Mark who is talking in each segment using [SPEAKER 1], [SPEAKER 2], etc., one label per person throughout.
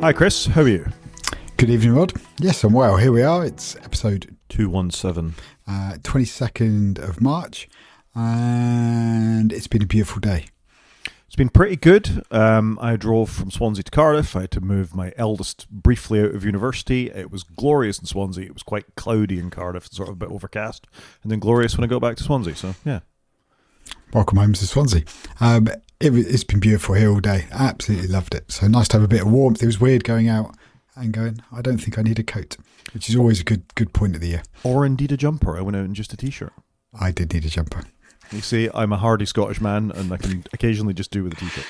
[SPEAKER 1] Hi Chris, how are you?
[SPEAKER 2] Good evening, Rod. Yes, I'm well. Here we are. It's episode
[SPEAKER 1] 217.
[SPEAKER 2] 22nd of March, and it's been a beautiful day.
[SPEAKER 1] It's been pretty good. I drove from Swansea to Cardiff. I had to move my eldest briefly out of university. It was glorious in Swansea. It was quite cloudy in Cardiff, sort of a bit overcast, and then glorious when I got back to Swansea. So, yeah.
[SPEAKER 2] Welcome home to Swansea. It's been beautiful here all day. I absolutely loved it. So nice to have a bit of warmth. It was weird going out and going, I don't think I need a coat, which is always a good point of the year.
[SPEAKER 1] Or indeed a jumper. I went out in just a t-shirt.
[SPEAKER 2] I did need a jumper.
[SPEAKER 1] You see, I'm a hardy Scottish man, and I can occasionally just do with a t-shirt.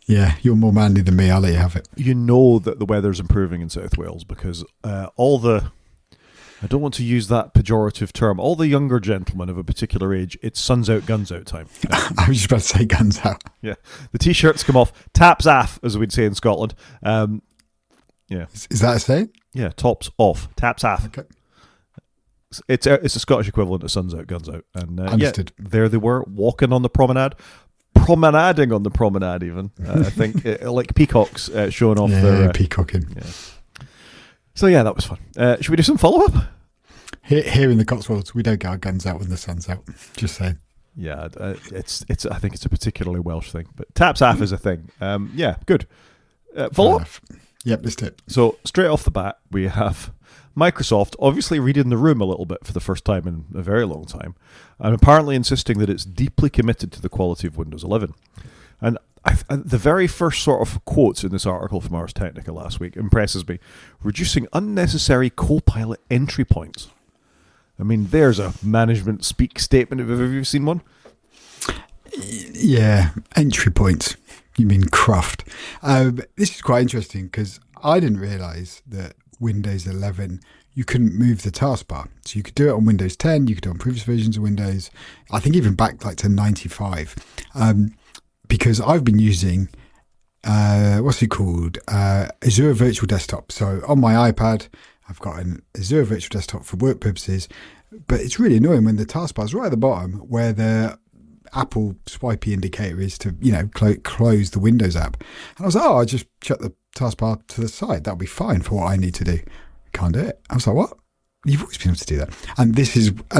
[SPEAKER 2] Yeah, you're more manly than me. I'll let you have it.
[SPEAKER 1] You know that the weather's improving in South Wales because I don't want to use that pejorative term, all the younger gentlemen of a particular age, it's suns out, guns out time.
[SPEAKER 2] I was just about to say guns out.
[SPEAKER 1] Yeah, the t-shirts come off, taps off, as we'd say in Scotland. Yeah.
[SPEAKER 2] Is that a saying?
[SPEAKER 1] Yeah, tops off, taps off.
[SPEAKER 2] Okay.
[SPEAKER 1] It's a Scottish equivalent of suns out, guns out. And
[SPEAKER 2] Understood.
[SPEAKER 1] Yeah, there they were, walking on the promenade, promenading on the promenade even, I think, like peacocks showing off their...
[SPEAKER 2] peacocking.
[SPEAKER 1] Yeah. So yeah, that was fun. Should we do some follow-up?
[SPEAKER 2] Here in the Cotswolds, we don't get our guns out when the sun's out. Just saying.
[SPEAKER 1] Yeah, it's. I think it's a particularly Welsh thing, but taps off is a thing. Yeah, good. Follow-up?
[SPEAKER 2] Yep, this tip.
[SPEAKER 1] So straight off the bat, we have Microsoft obviously reading the room a little bit for the first time in a very long time, and apparently insisting that it's deeply committed to the quality of Windows 11. And the very first sort of quotes in this article from Ars Technica last week impresses me. Reducing unnecessary Copilot entry points. I mean, there's a management speak statement. Have you seen one?
[SPEAKER 2] Yeah, entry points. You mean cruft. This is quite interesting because I didn't realise that Windows 11, you couldn't move the taskbar. So you could do it on Windows 10, you could do it on previous versions of Windows, I think even back like to 95. Because I've been using, what's it called? Azure Virtual Desktop. So on my iPad, I've got an Azure Virtual Desktop for work purposes, but it's really annoying when the taskbar's right at the bottom where the Apple swipey indicator is to, close the Windows app. And I was like, I'll just shut the taskbar to the side. That'll be fine for what I need to do. Can't do it. I was like, what? You've always been able to do that. And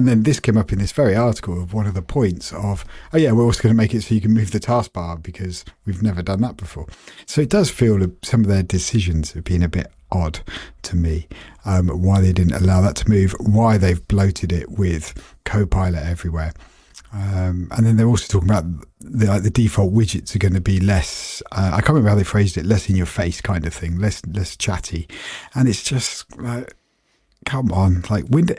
[SPEAKER 2] then this came up in this very article of one of the points of, oh yeah, we're also going to make it so you can move the taskbar because we've never done that before. So it does feel that some of their decisions have been a bit odd to me. Why they didn't allow that to move, why they've bloated it with Copilot everywhere. And then they're also talking about the default widgets are going to be less, I can't remember how they phrased it, less in your face kind of thing, less chatty. And it's just... come on,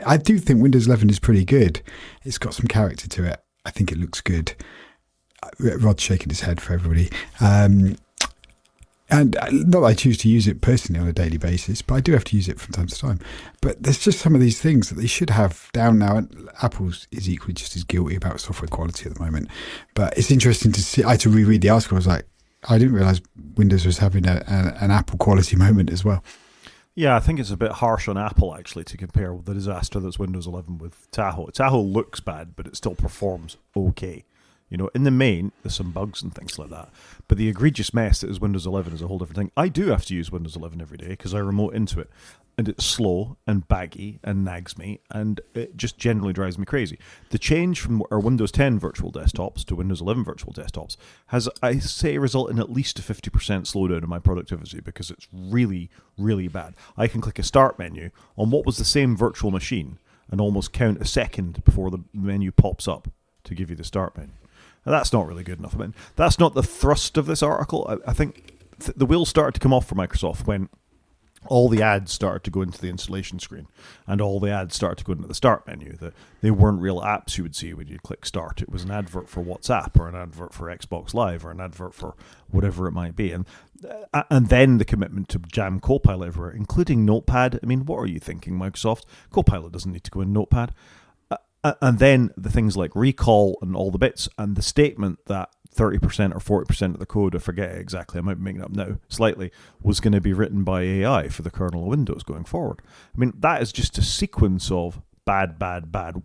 [SPEAKER 2] I do think Windows 11 is pretty good. It's got some character to it. I think it looks good. Rod's shaking his head for everybody. And not that I choose to use it personally on a daily basis, but I do have to use it from time to time. But there's just some of these things that they should have down now. And Apple is equally just as guilty about software quality at the moment. But it's interesting to see. I had to reread the article. I was like, I didn't realise Windows was having an Apple quality moment as well.
[SPEAKER 1] Yeah, I think it's a bit harsh on Apple, actually, to compare the disaster that's Windows 11 with Tahoe. Tahoe looks bad, but it still performs okay. In the main, there's some bugs and things like that. But the egregious mess that is Windows 11 is a whole different thing. I do have to use Windows 11 every day because I remote into it. And it's slow and baggy and nags me, and it just generally drives me crazy. The change from our Windows 10 virtual desktops to Windows 11 virtual desktops has, I say, resulted in at least a 50% slowdown in my productivity because it's really, really bad. I can click a start menu on what was the same virtual machine and almost count a second before the menu pops up to give you the start menu. Now, that's not really good enough. I mean, that's not the thrust of this article. I think the wheels started to come off for Microsoft when all the ads started to go into the installation screen and all the ads started to go into the start menu. They weren't real apps you would see when you click start. It was an advert for WhatsApp or an advert for Xbox Live or an advert for whatever it might be. And then the commitment to jam Copilot everywhere, including Notepad. I mean, what are you thinking, Microsoft? Copilot doesn't need to go in Notepad. And then the things like recall and all the bits and the statement that 30% or 40% of the code, I forget exactly, I might be making it up now, slightly, was going to be written by AI for the kernel of Windows going forward. I mean, that is just a sequence of bad,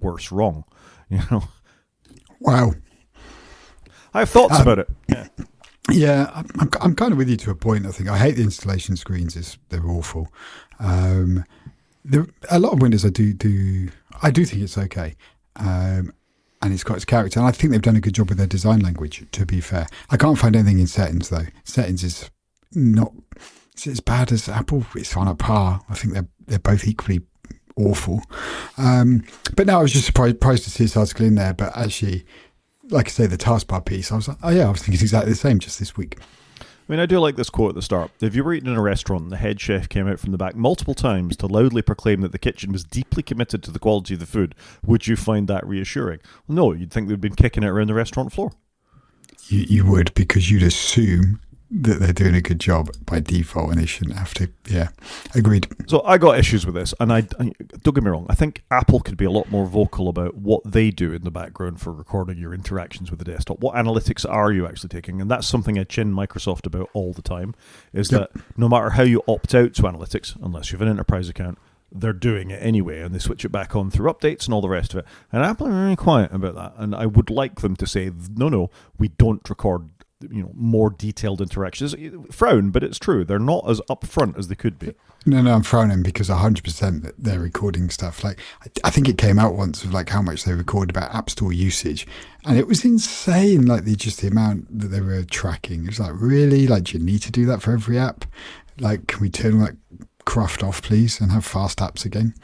[SPEAKER 1] worse, wrong.
[SPEAKER 2] Wow.
[SPEAKER 1] I have thoughts about it. Yeah.
[SPEAKER 2] Yeah, I'm kind of with you to a point. I think I hate the installation screens; they're awful. Um, a lot of Windows I do think it's okay, and it's got its character. And I think they've done a good job with their design language. To be fair, I can't find anything in settings though. Settings is not it's as bad as Apple. It's on a par. I think they're both equally awful. But no, I was just surprised to see this article in there. But actually, like I say, the taskbar piece, I was like, oh yeah, I was thinking exactly the same just this week.
[SPEAKER 1] I mean, I do like this quote at the start. If you were eating in a restaurant and the head chef came out from the back multiple times to loudly proclaim that the kitchen was deeply committed to the quality of the food, would you find that reassuring? Well, no, you'd think they'd been kicking it around the restaurant floor.
[SPEAKER 2] You would, because you'd assume that they're doing a good job by default and they shouldn't have to. Yeah, agreed.
[SPEAKER 1] So I got issues with this, and I don't get me wrong, I think Apple could be a lot more vocal about what they do in the background for recording your interactions with the desktop. What analytics are you actually taking? And that's something I chin Microsoft about all the time, is that no matter how you opt out to analytics, unless you have an enterprise account, they're doing it anyway, and they switch it back on through updates and all the rest of it. And Apple are very quiet about that, and I would like them to say, no, we don't record more detailed interactions. Frown, but it's true. They're not as upfront as they could be.
[SPEAKER 2] No, I'm frowning because 100% they're recording stuff. Like, I think it came out once of like how much they recorded about App Store usage, and it was insane. Like the amount that they were tracking. It was like, really? Like, do you need to do that for every app? Like, can we turn all that cruft off, please, and have fast apps again?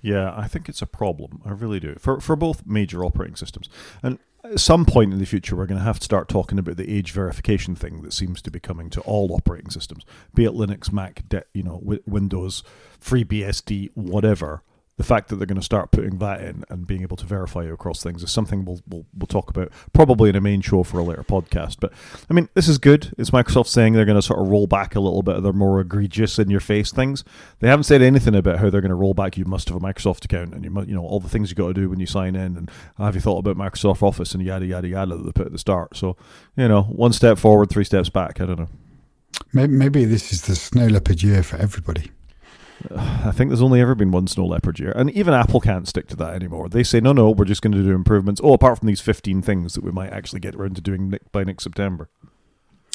[SPEAKER 1] Yeah, I think it's a problem. I really do. For both major operating systems. And at some point in the future, we're going to have to start talking about the age verification thing that seems to be coming to all operating systems, be it Linux, Mac, Windows, FreeBSD, whatever. The fact that they're going to start putting that in and being able to verify you across things is something we'll talk about probably in a main show for a later podcast. But I mean, this is good. It's Microsoft saying they're going to sort of roll back a little bit of their more egregious in-your-face things. They haven't said anything about how they're going to roll back. You must have a Microsoft account, and all the things you got to do when you sign in, and have you thought about Microsoft Office and yada yada yada that they put at the start. So one step forward, 3 steps back. I don't know.
[SPEAKER 2] Maybe this is the snow leopard year for everybody.
[SPEAKER 1] I think there's only ever been one snow leopard year, and even Apple can't stick to that anymore. They say, no, we're just going to do improvements. Oh, apart from these 15 things that we might actually get around to doing by next September.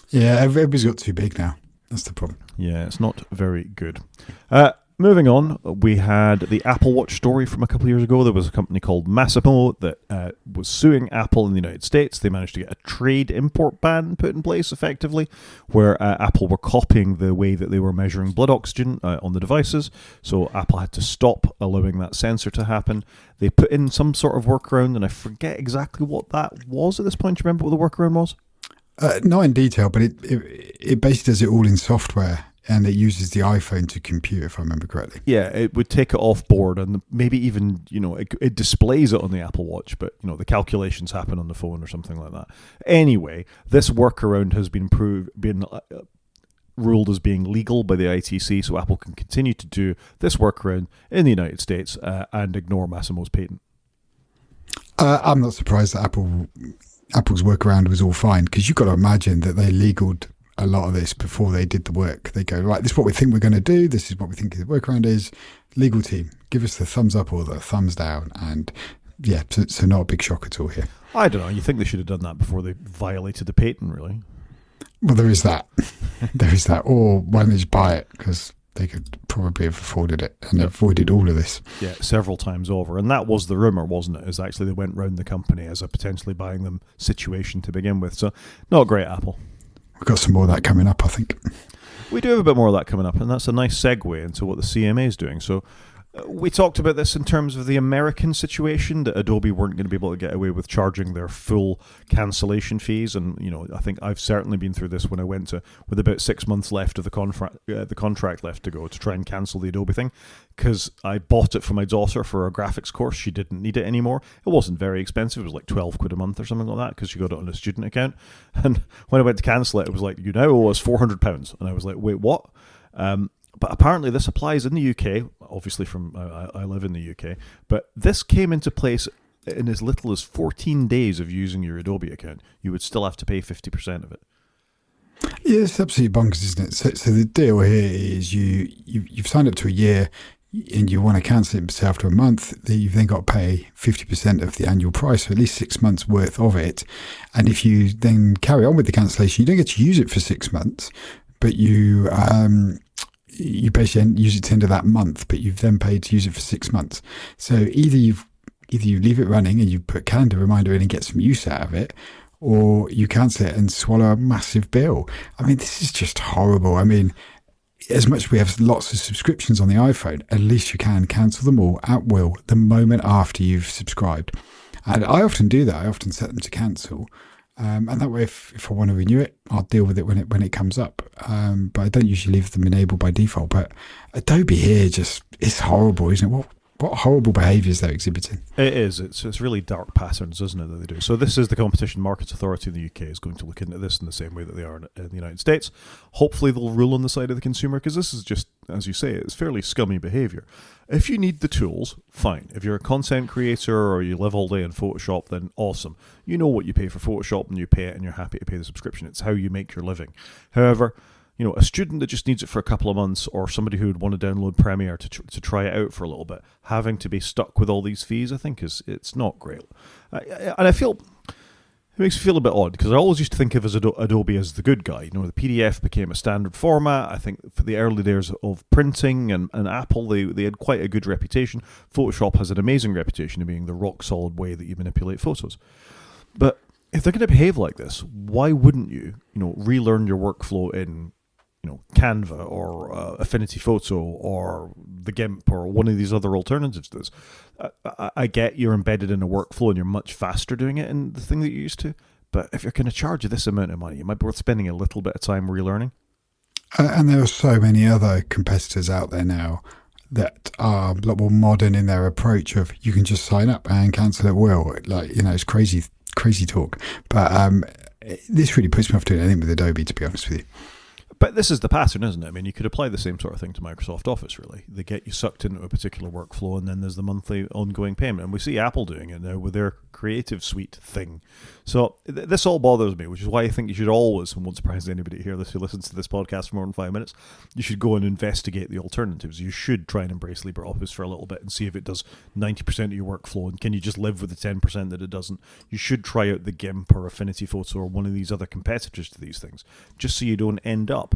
[SPEAKER 2] Yeah, everybody's got too big now. That's the problem.
[SPEAKER 1] Yeah, it's not very good. Moving on, we had the Apple Watch story from a couple of years ago. There was a company called Masimo that was suing Apple in the United States. They managed to get a trade import ban put in place, effectively, where Apple were copying the way that they were measuring blood oxygen on the devices. So Apple had to stop allowing that sensor to happen. They put in some sort of workaround, and I forget exactly what that was at this point. Do you remember what the workaround was?
[SPEAKER 2] Not in detail, but it basically does it all in software. And it uses the iPhone to compute, if I remember correctly.
[SPEAKER 1] Yeah, it would take it off board, and maybe even it displays it on the Apple Watch, but the calculations happen on the phone or something like that. Anyway, this workaround has been ruled as being legal by the ITC, so Apple can continue to do this workaround in the United States and ignore Masimo's patent.
[SPEAKER 2] I'm not surprised that Apple's workaround was all fine, because you've got to imagine that they legaled a lot of this before they did the work. They go, right, this is what we think we're going to do. This is what we think the workaround is. Legal team, give us the thumbs up or the thumbs down. And yeah, so not a big shock at all here.
[SPEAKER 1] I don't know. You think they should have done that before they violated the patent, really?
[SPEAKER 2] Well, there is that. There is that. Or why don't they just buy it? Because they could probably have afforded it and avoided all of this.
[SPEAKER 1] Yeah, several times over. And that was the rumour, wasn't it? Is actually they went round the company as a potentially buying them situation to begin with. So not great, Apple.
[SPEAKER 2] We've got some more of that coming up, I think.
[SPEAKER 1] We do have a bit more of that coming up, and that's a nice segue into what the CMA is doing. So we talked about this in terms of the American situation, that Adobe weren't going to be able to get away with charging their full cancellation fees. And, I think I've certainly been through this when I went with about 6 months left of the contract left to go to try and cancel the Adobe thing, because I bought it for my daughter for a graphics course. She didn't need it anymore. It wasn't very expensive. It was like £12 a month or something like that, because she got it on a student account. And when I went to cancel it, it was like, you now owe us £400. And I was like, wait, what? But apparently this applies in the UK, obviously I live in the UK, but this came into place in as little as 14 days of using your Adobe account. You would still have to pay 50% of it.
[SPEAKER 2] Yeah, it's absolutely bonkers, isn't it? So the deal here is you've signed up to a year, and you want to cancel it say after a month, you've then got to pay 50% of the annual price, so at least 6 months worth of it. And if you then carry on with the cancellation, you don't get to use it for 6 months, but you basically use it to the end of that month, but you've then paid to use it for 6 months. So either you leave it running and you put a calendar reminder in and get some use out of it, or you cancel it and swallow a massive bill. I mean, this is just horrible. I mean, as much as we have lots of subscriptions on the iPhone, at least you can cancel them all at will the moment after you've subscribed. And I often do that. I often set them to cancel. And that way, if I want to renew it, I'll deal with it when it comes up. But I don't usually leave them enabled by default. But Adobe here it's horrible, isn't it? What horrible behaviours they're exhibiting.
[SPEAKER 1] It is. It's really dark patterns, isn't it, that they do. So this is the Competition Markets Authority in the UK is going to look into this in the same way that they are in the United States. Hopefully they'll rule on the side of the consumer, because this is just, as you say, it's fairly scummy behaviour. If you need the tools, fine. If you're a content creator or you live all day in Photoshop, then awesome. You know what you pay for Photoshop and you pay it and you're happy to pay the subscription. It's how you make your living. However, you know, a student that just needs it for a couple of months, or somebody who would want to download Premiere to try it out for a little bit, having to be stuck with all these fees, I think it's not great. And I feel it makes me feel a bit odd, because I always used to think of Adobe as the good guy. You know, the PDF became a standard format. I think for the early days of printing and Apple, they had quite a good reputation. Photoshop has an amazing reputation of being the rock solid way that you manipulate photos. But if they're going to behave like this, why wouldn't you relearn your workflow in Canva or Affinity Photo or the GIMP or one of these other alternatives to this? I get you're embedded in a workflow and you're much faster doing it in the thing that you're used to, but if you're going to charge you this amount of money, it might be worth spending a little bit of time relearning.
[SPEAKER 2] And there are so many other competitors out there now that are a lot more modern in their approach of you can just sign up and cancel at will. It's crazy talk. But this really puts me off doing anything with Adobe, to be honest with you.
[SPEAKER 1] But this is the pattern, isn't it? I mean, you could apply the same sort of thing to Microsoft Office, really. They get you sucked into a particular workflow, and then there's the monthly ongoing payment. And we see Apple doing it now with their Creative Suite thing. So this all bothers me, which is why I think you should always, and won't surprise anybody who listens to this podcast for more than 5 minutes, you should go and investigate the alternatives. You should try and embrace LibreOffice for a little bit and see if it does 90% of your workflow, and can you just live with the 10% that it doesn't. You should try out the GIMP or Affinity Photo or one of these other competitors to these things, just so you don't end up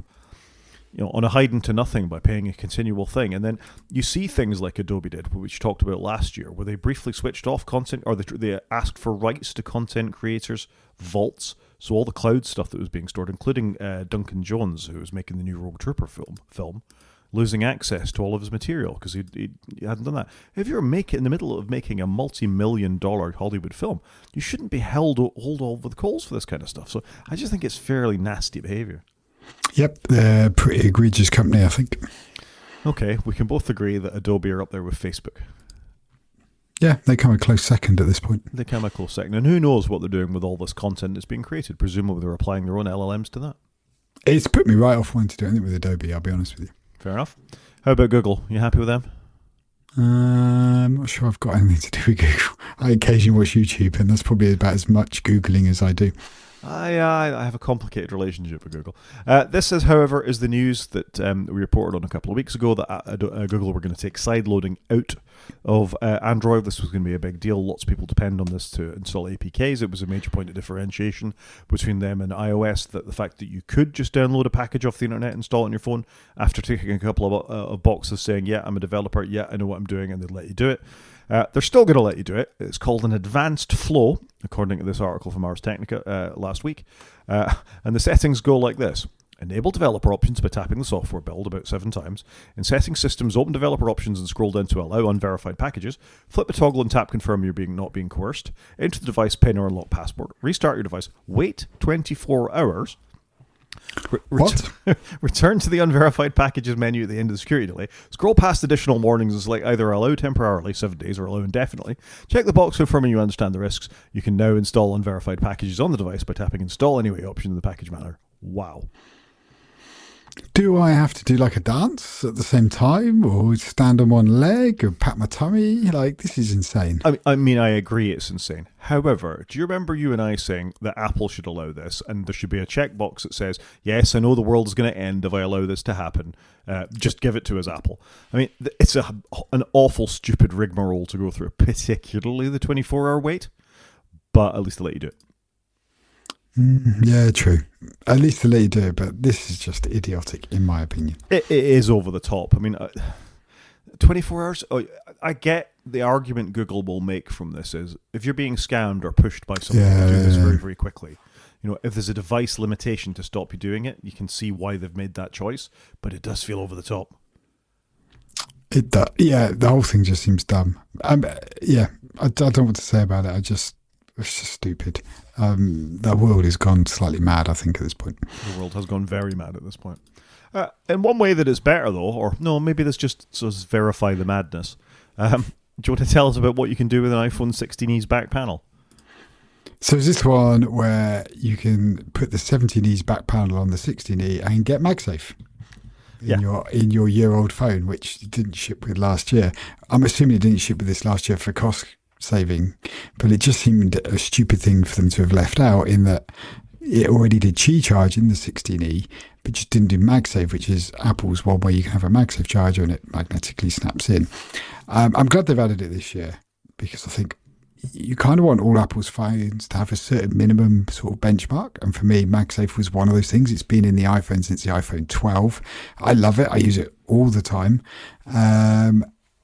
[SPEAKER 1] on a hiding to nothing by paying a continual thing. And then you see things like Adobe did, which we talked about last year, where they briefly switched off content, or they asked for rights to content creators' vaults. So all the cloud stuff that was being stored, including Duncan Jones, who was making the new Rogue Trooper film, losing access to all of his material because he hadn't done that. If you're in the middle of making a multi-million-dollar Hollywood film, you shouldn't be hold over the coals for this kind of stuff. So I just think it's fairly nasty behaviour.
[SPEAKER 2] Yep, they're a pretty egregious company, I think.
[SPEAKER 1] Okay, we can both agree that Adobe are up there with Facebook.
[SPEAKER 2] Yeah, they come a close second at this point.
[SPEAKER 1] They come a close second. And who knows what they're doing with all this content that's being created. Presumably they're applying their own LLMs to that.
[SPEAKER 2] It's put me right off wanting to do anything with Adobe, I'll be honest with you.
[SPEAKER 1] Fair enough. How about Google? You happy with them?
[SPEAKER 2] I'm not sure I've got anything to do with Google. I occasionally watch YouTube, and that's probably about as much Googling as I do.
[SPEAKER 1] I have a complicated relationship with Google. This, however, is the news that we reported on a couple of weeks ago that Google were going to take sideloading out of Android. This was going to be a big deal. Lots of people depend on this to install APKs. It was a major point of differentiation between them and iOS, that the fact that you could just download a package off the internet, install it on your phone, after taking a couple of boxes saying, yeah, I'm a developer, yeah, I know what I'm doing, and they'd let you do it. They're still going to let you do it. It's called an advanced flow, according to this article from Ars Technica last week. And the settings go like this. Enable developer options by tapping the software build about 7 times. In settings systems, open developer options and scroll down to allow unverified packages. Flip the toggle and tap confirm you're not being coerced. Enter the device PIN or unlock password. Restart your device. Wait 24 hours. Return to the unverified packages menu at the end of the security delay. Scroll past additional warnings and select either allow temporarily 7 days or allow indefinitely. Check the box confirming you understand the risks. You can now install unverified packages on the device by tapping install anyway option in the package manager. Wow.
[SPEAKER 2] Do I have to do like a dance at the same time, or stand on one leg and pat my tummy? Like, this is insane.
[SPEAKER 1] I agree it's insane. However, do you remember you and I saying that Apple should allow this, and there should be a checkbox that says, yes, I know the world is going to end if I allow this to happen. Just give it to us, Apple. I mean, it's an awful, stupid rigmarole to go through, particularly the 24-hour wait, but at least they let you do it.
[SPEAKER 2] Yeah, true. At least they let you do it, but this is just idiotic, in my opinion.
[SPEAKER 1] It is over the top. I mean, 24 hours. I get the argument Google will make from this is if you're being scammed or pushed by someone to do this very, very quickly. You know, if there's a device limitation to stop you doing it, you can see why they've made that choice. But it does feel over the top.
[SPEAKER 2] It does. Yeah, the whole thing just seems dumb. Yeah, I don't know what to say about it. It's just stupid. The world has gone slightly mad, I think, at this point.
[SPEAKER 1] The world has gone very mad at this point. In one way that is better, though, or no, maybe this just does verify the madness. Do you want to tell us about what you can do with an iPhone 16e's back panel?
[SPEAKER 2] So is this one where you can put the 17e's back panel on the 16e and get MagSafe in your year-old phone, which you didn't ship with last year? I'm assuming it didn't ship with this last year for cost saving, but it just seemed a stupid thing for them to have left out, in that it already did Qi charge in the 16e, but just didn't do MagSafe, which is Apple's one where you can have a MagSafe charger and it magnetically snaps in. I'm glad they've added it this year, because I think you kind of want all Apple's phones to have a certain minimum sort of benchmark, and for me, MagSafe was one of those things. It's been in the iPhone since the iPhone 12. I love it. I use it all the time.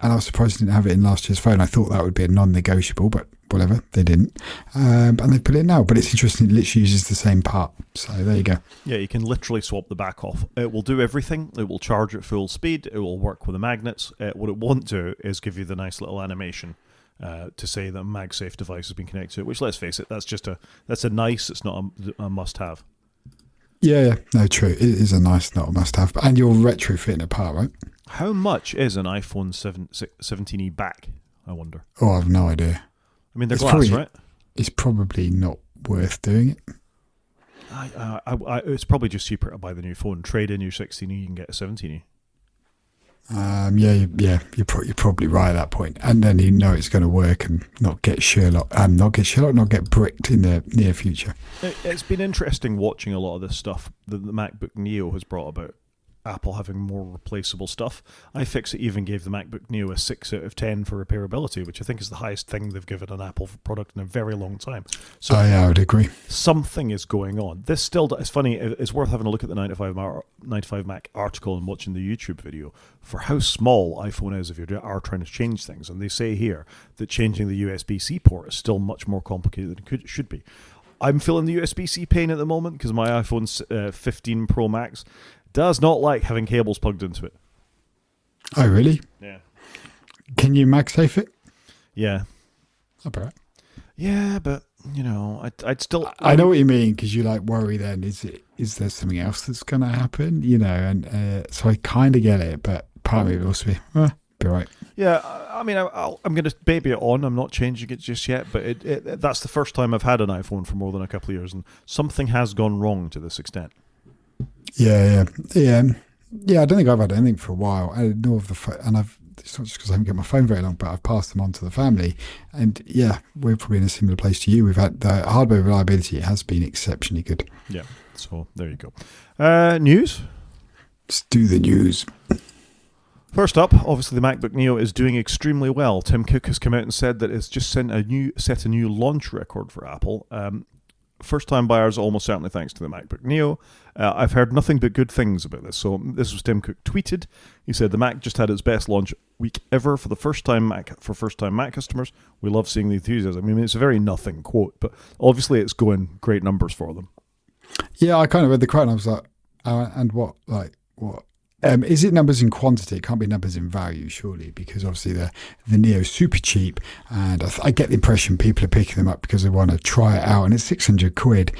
[SPEAKER 2] And I was surprised they didn't have it in last year's phone. I thought that would be a non-negotiable, but whatever, they didn't. And they put it in now. But it's interesting, it literally uses the same part. So there you go. Yeah,
[SPEAKER 1] you can literally swap the back off. It will do everything. It will charge at full speed. It will work with the magnets. What it won't do is give you the nice little animation to say that a MagSafe device has been connected to it, which, let's face it, that's a nice, it's not a must-have.
[SPEAKER 2] Yeah, no, true. It is a nice, not a must-have. And you're retrofitting a part, right?
[SPEAKER 1] How much is an iPhone 17e back, I wonder?
[SPEAKER 2] Oh, I have no idea.
[SPEAKER 1] I mean, they're glass, right?
[SPEAKER 2] It's probably not worth doing it.
[SPEAKER 1] It's probably just cheaper to buy the new phone. Trade in your 16e, you can get a 17e.
[SPEAKER 2] You're probably right at that point. And then you know it's going to work and not get bricked in the near future.
[SPEAKER 1] It's been interesting watching a lot of this stuff that the MacBook Neo has brought about. Apple having more replaceable stuff. iFixit even gave the MacBook Neo a 6 out of 10 for repairability, which I think is the highest thing they've given an Apple product in a very long time. So
[SPEAKER 2] I would agree.
[SPEAKER 1] Something is going on. This still, it's funny, it's worth having a look at the 95 Mac article and watching the YouTube video for how small iPhone is if you are trying to change things. And they say here that changing the USB-C port is still much more complicated than it should be. I'm feeling the USB-C pain at the moment because my iPhone 15 Pro Max does not like having cables plugged into it.
[SPEAKER 2] Oh, really?
[SPEAKER 1] Yeah.
[SPEAKER 2] Can you MagSafe it?
[SPEAKER 1] Yeah.
[SPEAKER 2] I bet.
[SPEAKER 1] Yeah, but, you know, I'd still...
[SPEAKER 2] I know what you mean, because you worry then, is there something else that's going to happen? You know, and so I kind of get it, but part of me will also be right.
[SPEAKER 1] Yeah, I mean, I'm going to baby it on. I'm not changing it just yet, but that's the first time I've had an iPhone for more than a couple of years, and something has gone wrong to this extent.
[SPEAKER 2] Yeah. I don't think I've had anything for a while. I know of it's not just because I haven't got my phone very long, but I've passed them on to the family. And yeah, we're probably in a similar place to you. We've had the hardware reliability has been exceptionally good.
[SPEAKER 1] Yeah, so there you go. News?
[SPEAKER 2] Let's do the news.
[SPEAKER 1] First up, obviously the MacBook Neo is doing extremely well. Tim Cook has come out and said that it's just set a new launch record for Apple. First-time buyers almost certainly thanks to the MacBook Neo. I've heard nothing but good things about this. So this was Tim Cook tweeted. He said the Mac just had its best launch week ever for first-time Mac customers. We love seeing the enthusiasm. I mean, it's a very nothing quote, but obviously it's going great numbers for them.
[SPEAKER 2] Yeah, I kind of read the quote and I was like, and what? Is it numbers in quantity? It can't be numbers in value, surely, because obviously the Neo's super cheap, and I get the impression people are picking them up because they want to try it out, and it's 600 quid.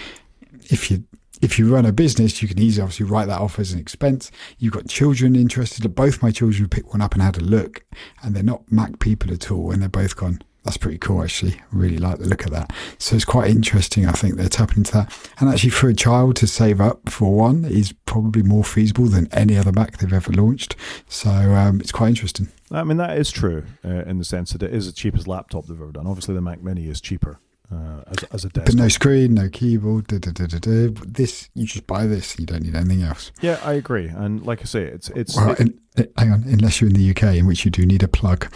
[SPEAKER 2] If you run a business, you can easily obviously write that off as an expense. You've got children interested. Both my children picked one up and had a look, and they're not Mac people at all, and they're both gone, That's pretty cool, actually. I really like the look of that. So it's quite interesting. I think they're tapping into that. And actually, for a child to save up for one is probably more feasible than any other Mac they've ever launched. So it's quite interesting.
[SPEAKER 1] I mean, that is true in the sense that it is the cheapest laptop they've ever done. Obviously, the Mac Mini is cheaper as a desktop.
[SPEAKER 2] But no screen, no keyboard. This, you just buy this. You don't need anything else.
[SPEAKER 1] Yeah, I agree. And like I say,
[SPEAKER 2] Well, hang on, unless you're in the UK, in which you do need a plug.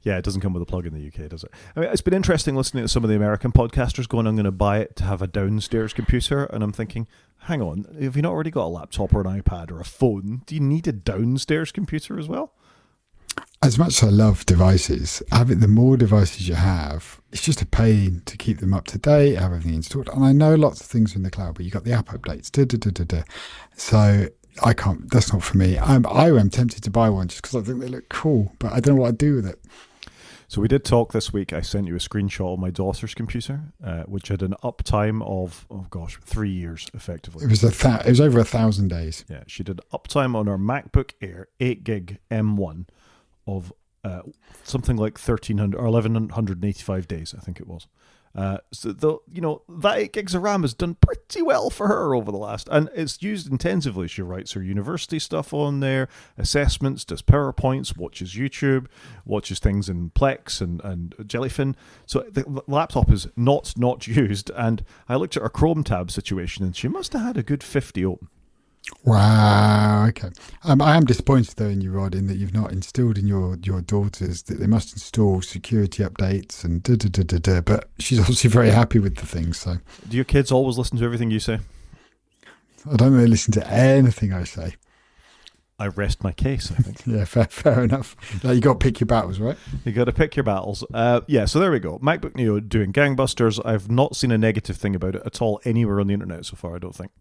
[SPEAKER 1] Yeah, it doesn't come with a plug in the UK, does it? I mean, it's been interesting listening to some of the American podcasters going, I'm going to buy it to have a downstairs computer. And I'm thinking, hang on, have you not already got a laptop or an iPad or a phone? Do you need a downstairs computer as well?
[SPEAKER 2] As much as I love devices, the more devices you have, it's just a pain to keep them up to date, have everything installed. And I know lots of things are in the cloud, but you've got the app updates. So I can't, that's not for me. I am tempted to buy one just because I think they look cool, but I don't know what I'd do with it.
[SPEAKER 1] So we did talk this week. I sent you a screenshot of my daughter's computer, which had an uptime of 3 years effectively.
[SPEAKER 2] It was over 1,000 days.
[SPEAKER 1] Yeah, she did uptime on her MacBook Air 8 gig M1 of something like 1,300 or 1,185 days, I think it was. So that 8 gigs of RAM has done pretty well for her over the last, and it's used intensively. She writes her university stuff on there, assessments, does PowerPoints, watches YouTube, watches things in Plex and Jellyfin. So the laptop is not used, and I looked at her Chrome tab situation, and she must have had a good 50 open.
[SPEAKER 2] Wow. Okay. I am disappointed though in you, Rod, in that you've not instilled in your daughters that they must install security updates and But she's obviously very happy with the things. So,
[SPEAKER 1] do your kids always listen to everything you say?
[SPEAKER 2] I don't really listen to anything I say.
[SPEAKER 1] I rest my case, I think.
[SPEAKER 2] Yeah, fair enough. Like, you got to pick your battles, right?
[SPEAKER 1] You got to pick your battles. So there we go. MacBook Neo doing gangbusters. I've not seen a negative thing about it at all anywhere on the internet so far, I don't think.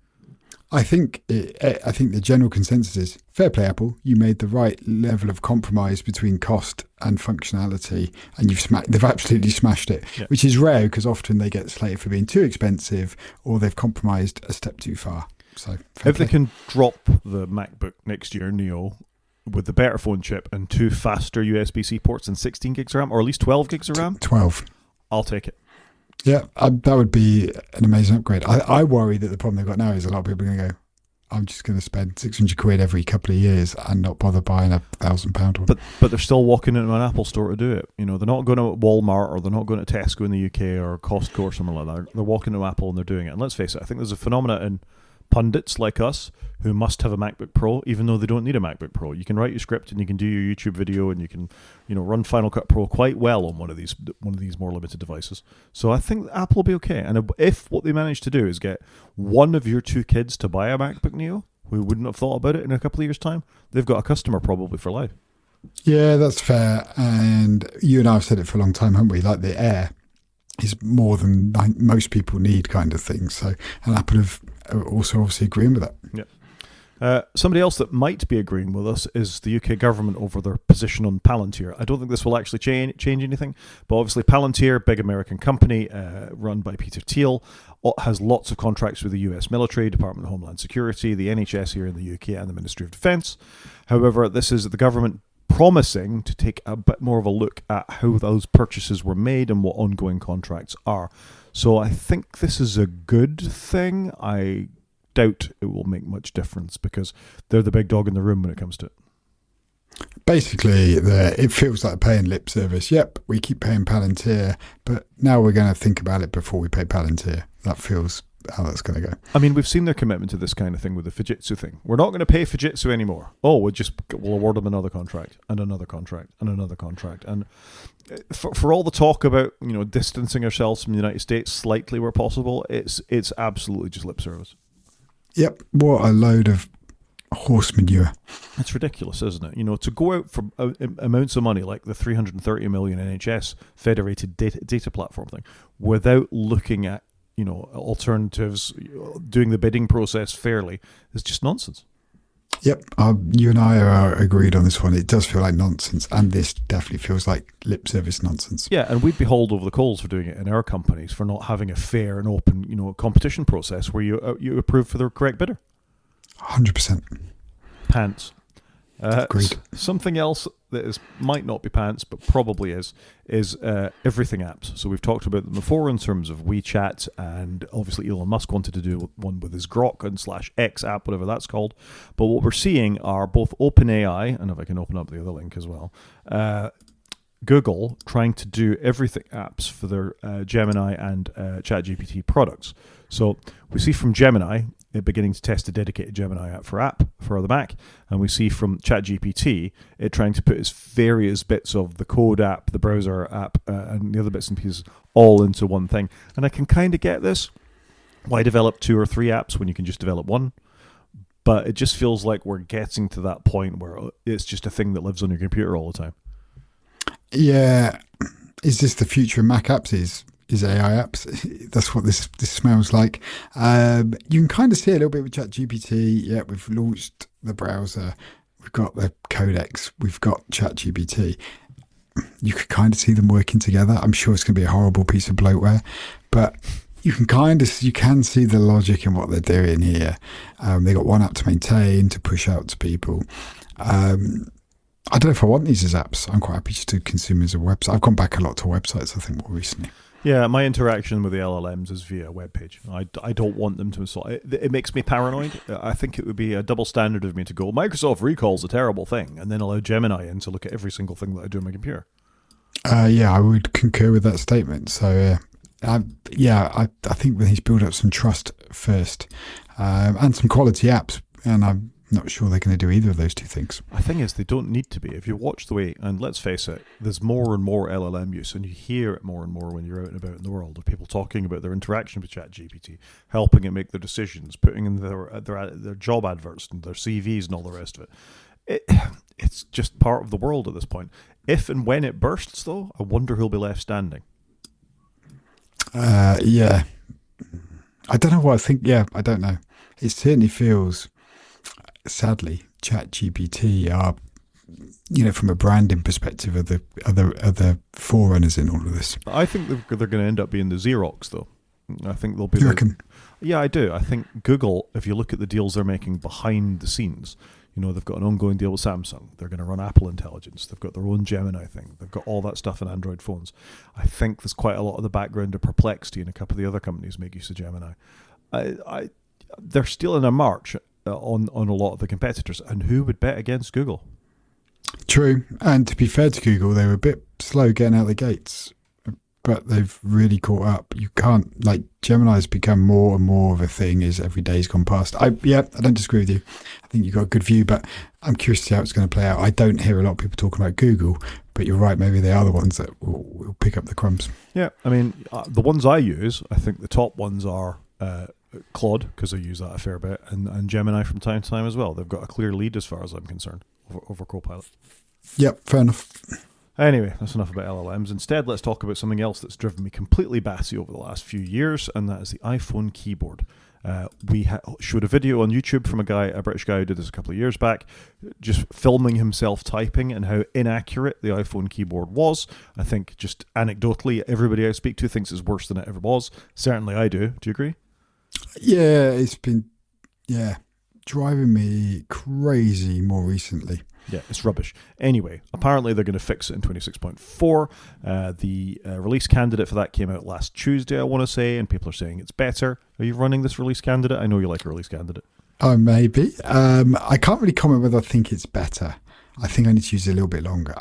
[SPEAKER 2] I think the general consensus is fair play, Apple. You made the right level of compromise between cost and functionality, and they've absolutely smashed it, yeah. Which is rare because often they get slated for being too expensive or they've compromised a step too far. So
[SPEAKER 1] if they can drop the MacBook next year, Neo, with the better phone chip and 2 faster USB-C ports and 16 gigs of RAM, or at least 12 gigs of RAM,
[SPEAKER 2] 12,
[SPEAKER 1] I'll take it.
[SPEAKER 2] Yeah, that would be an amazing upgrade. I worry that the problem they've got now is a lot of people are going to go, I'm just going to spend £600 every couple of years and not bother buying £1,000 one.
[SPEAKER 1] But they're still walking into an Apple store to do it. You know, they're not going to Walmart or they're not going to Tesco in the UK or Costco or something like that. They're walking to Apple and they're doing it. And let's face it, I think there's a phenomena in pundits like us who must have a MacBook Pro, even though they don't need a MacBook Pro. You can write your script and you can do your YouTube video and you can, run Final Cut Pro quite well on one of these more limited devices. So I think Apple will be okay. And if what they manage to do is get one of your 2 kids to buy a MacBook Neo, who wouldn't have thought about it in a couple of years' time, they've got a customer probably for life.
[SPEAKER 2] Yeah, that's fair. And you and I have said it for a long time, haven't we? Like the Air is more than most people need kind of thing. So, and Apple have also obviously agreeing with that.
[SPEAKER 1] Yeah. Somebody else that might be agreeing with us is the UK government over their position on Palantir. I don't think this will actually change anything, but obviously Palantir, big American company run by Peter Thiel, has lots of contracts with the US military, Department of Homeland Security, the NHS here in the UK, and the Ministry of Defence. However, this is the government promising to take a bit more of a look at how those purchases were made and what ongoing contracts are. So I think this is a good thing. I doubt it will make much difference because they're the big dog in the room when it comes to it.
[SPEAKER 2] Basically, it feels like paying lip service. Yep, we keep paying Palantir, but now we're going to think about it before we pay Palantir. That feels how that's going to go.
[SPEAKER 1] I mean, we've seen their commitment to this kind of thing with the Fujitsu thing. We're not going to pay Fujitsu anymore. Oh, we'll award them another contract and another contract and another contract. And for all the talk about distancing ourselves from the United States slightly where possible, it's absolutely just lip service.
[SPEAKER 2] Yep, what a load of horse manure.
[SPEAKER 1] It's ridiculous, isn't it? To go out for amounts of money like the 330 million NHS federated data platform thing without looking at alternatives, doing the bidding process fairly, is just nonsense.
[SPEAKER 2] Yep, you and I are agreed on this one. It does feel like nonsense, and this definitely feels like lip service nonsense.
[SPEAKER 1] Yeah, and we'd be hauled over the coals for doing it in our companies for not having a fair and open, competition process where you approve for the correct bidder.
[SPEAKER 2] 100%.
[SPEAKER 1] Pants.
[SPEAKER 2] Agreed.
[SPEAKER 1] Something else that might not be pants, but probably is everything apps. So we've talked about them before in terms of WeChat, and obviously Elon Musk wanted to do one with his Grok and /X app, whatever that's called. But what we're seeing are both OpenAI, and if I can open up the other link as well, Google trying to do everything apps for their Gemini and ChatGPT products. So we see from Gemini it beginning to test a dedicated Gemini app for the Mac, and we see from ChatGPT it trying to put its various bits of the code app, the browser app, and the other bits and pieces all into one thing. And I can kind of get this. Why develop 2 or 3 apps when you can just develop one? But it just feels like we're getting to that point where it's just a thing that lives on your computer all the time.
[SPEAKER 2] Yeah. Is this the future of Mac apps? Is AI apps? That's what this smells like. You can kind of see a little bit with ChatGPT. Yeah, we've launched the browser. We've got the codecs. We've got ChatGPT. You could kind of see them working together. I'm sure it's going to be a horrible piece of bloatware, but you can see the logic in what they're doing here. They got one app to maintain, to push out to people. I don't know if I want these as apps. I'm quite happy just to consume as a website. I've gone back a lot to websites, I think, more recently.
[SPEAKER 1] Yeah, my interaction with the LLMs is via a web page. I don't want them to install it. It makes me paranoid. I think it would be a double standard of me to go, Microsoft Recall's a terrible thing, and then allow Gemini in to look at every single thing that I do on my computer.
[SPEAKER 2] Yeah, I would concur with that statement. So, I think we need to build up some trust first, and some quality apps, and I'm not sure they're going to do either of those two things.
[SPEAKER 1] The thing is, they don't need to be. If you watch the way, and let's face it, there's more and more LLM use, and you hear it more and more when you're out and about in the world of people talking about their interaction with ChatGPT, helping it make their decisions, putting in their job adverts and their CVs and all the rest of it. It's just part of the world at this point. If and when it bursts, though, I wonder who'll be left standing.
[SPEAKER 2] Yeah. I don't know what I think. Yeah, I don't know. It certainly feels... Sadly, ChatGPT are, from a branding perspective, are the other forerunners in all of this.
[SPEAKER 1] I think they're going to end up being the Xerox, though. I think they'll be.
[SPEAKER 2] You reckon?
[SPEAKER 1] Yeah, I do. I think Google, if you look at the deals they're making behind the scenes, they've got an ongoing deal with Samsung. They're going to run Apple Intelligence. They've got their own Gemini thing. They've got all that stuff in Android phones. I think there's quite a lot of the background of Perplexity and a couple of the other companies make use of Gemini. They're still in a march on a lot of the competitors, and who would bet against Google?
[SPEAKER 2] True, and to be fair to Google, they were a bit slow getting out the gates, but they've really caught up. You can't, Gemini's become more and more of a thing as every day's gone past. I don't disagree with you. I think you've got a good view, but I'm curious to see how it's going to play out. I don't hear a lot of people talking about Google, but you're right, maybe they are the ones that will pick up the crumbs.
[SPEAKER 1] Yeah, I mean, the ones I use, I think the top ones are Claude, because I use that a fair bit, and Gemini from time to time as well. They've got a clear lead as far as I'm concerned over Copilot.
[SPEAKER 2] Yep, fair enough.
[SPEAKER 1] Anyway, that's enough about LLMs. Instead, let's talk about something else that's driven me completely batty over the last few years, and that is the iPhone keyboard. We showed a video on YouTube from a British guy who did this a couple of years back, just filming himself typing and how inaccurate the iPhone keyboard was. I think just anecdotally, everybody I speak to thinks it's worse than it ever was. Certainly I do. Do you agree?
[SPEAKER 2] Yeah, it's been driving me crazy more recently.
[SPEAKER 1] Yeah, it's rubbish. Anyway, apparently they're going to fix it in 26.4. The release candidate for that came out last Tuesday, I want to say, and people are saying it's better. Are you running this release candidate? I know you like a release candidate.
[SPEAKER 2] Oh, maybe. I can't really comment whether I think it's better. I think I need to use it a little bit longer.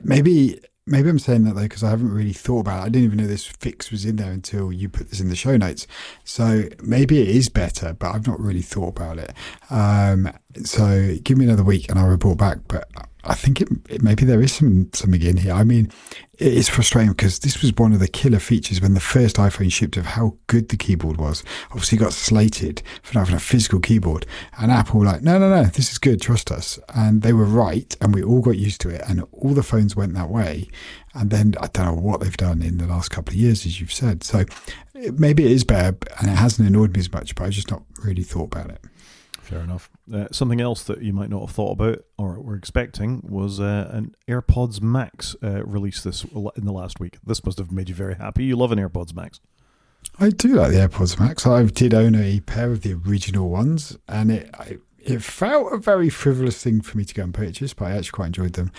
[SPEAKER 2] Maybe I'm saying that, though, because I haven't really thought about it. I didn't even know this fix was in there until you put this in the show notes. So maybe it is better, but I've not really thought about it. So give me another week and I'll report back. But I think maybe there is something in here. I mean, it is frustrating because this was one of the killer features when the first iPhone shipped of how good the keyboard was. Obviously, got slated for not having a physical keyboard. And Apple were like, no, this is good, trust us. And they were right, and we all got used to it. And all the phones went that way. And then I don't know what they've done in the last couple of years, as you've said. So maybe it is better, and it hasn't annoyed me as much, but I've just not really thought about it.
[SPEAKER 1] Fair enough. Something else that you might not have thought about or were expecting was an AirPods Max release in the last week. This must have made you very happy. You love an AirPods Max.
[SPEAKER 2] I do like the AirPods Max. I did own a pair of the original ones, and It felt a very frivolous thing for me to go and purchase, but I actually quite enjoyed them.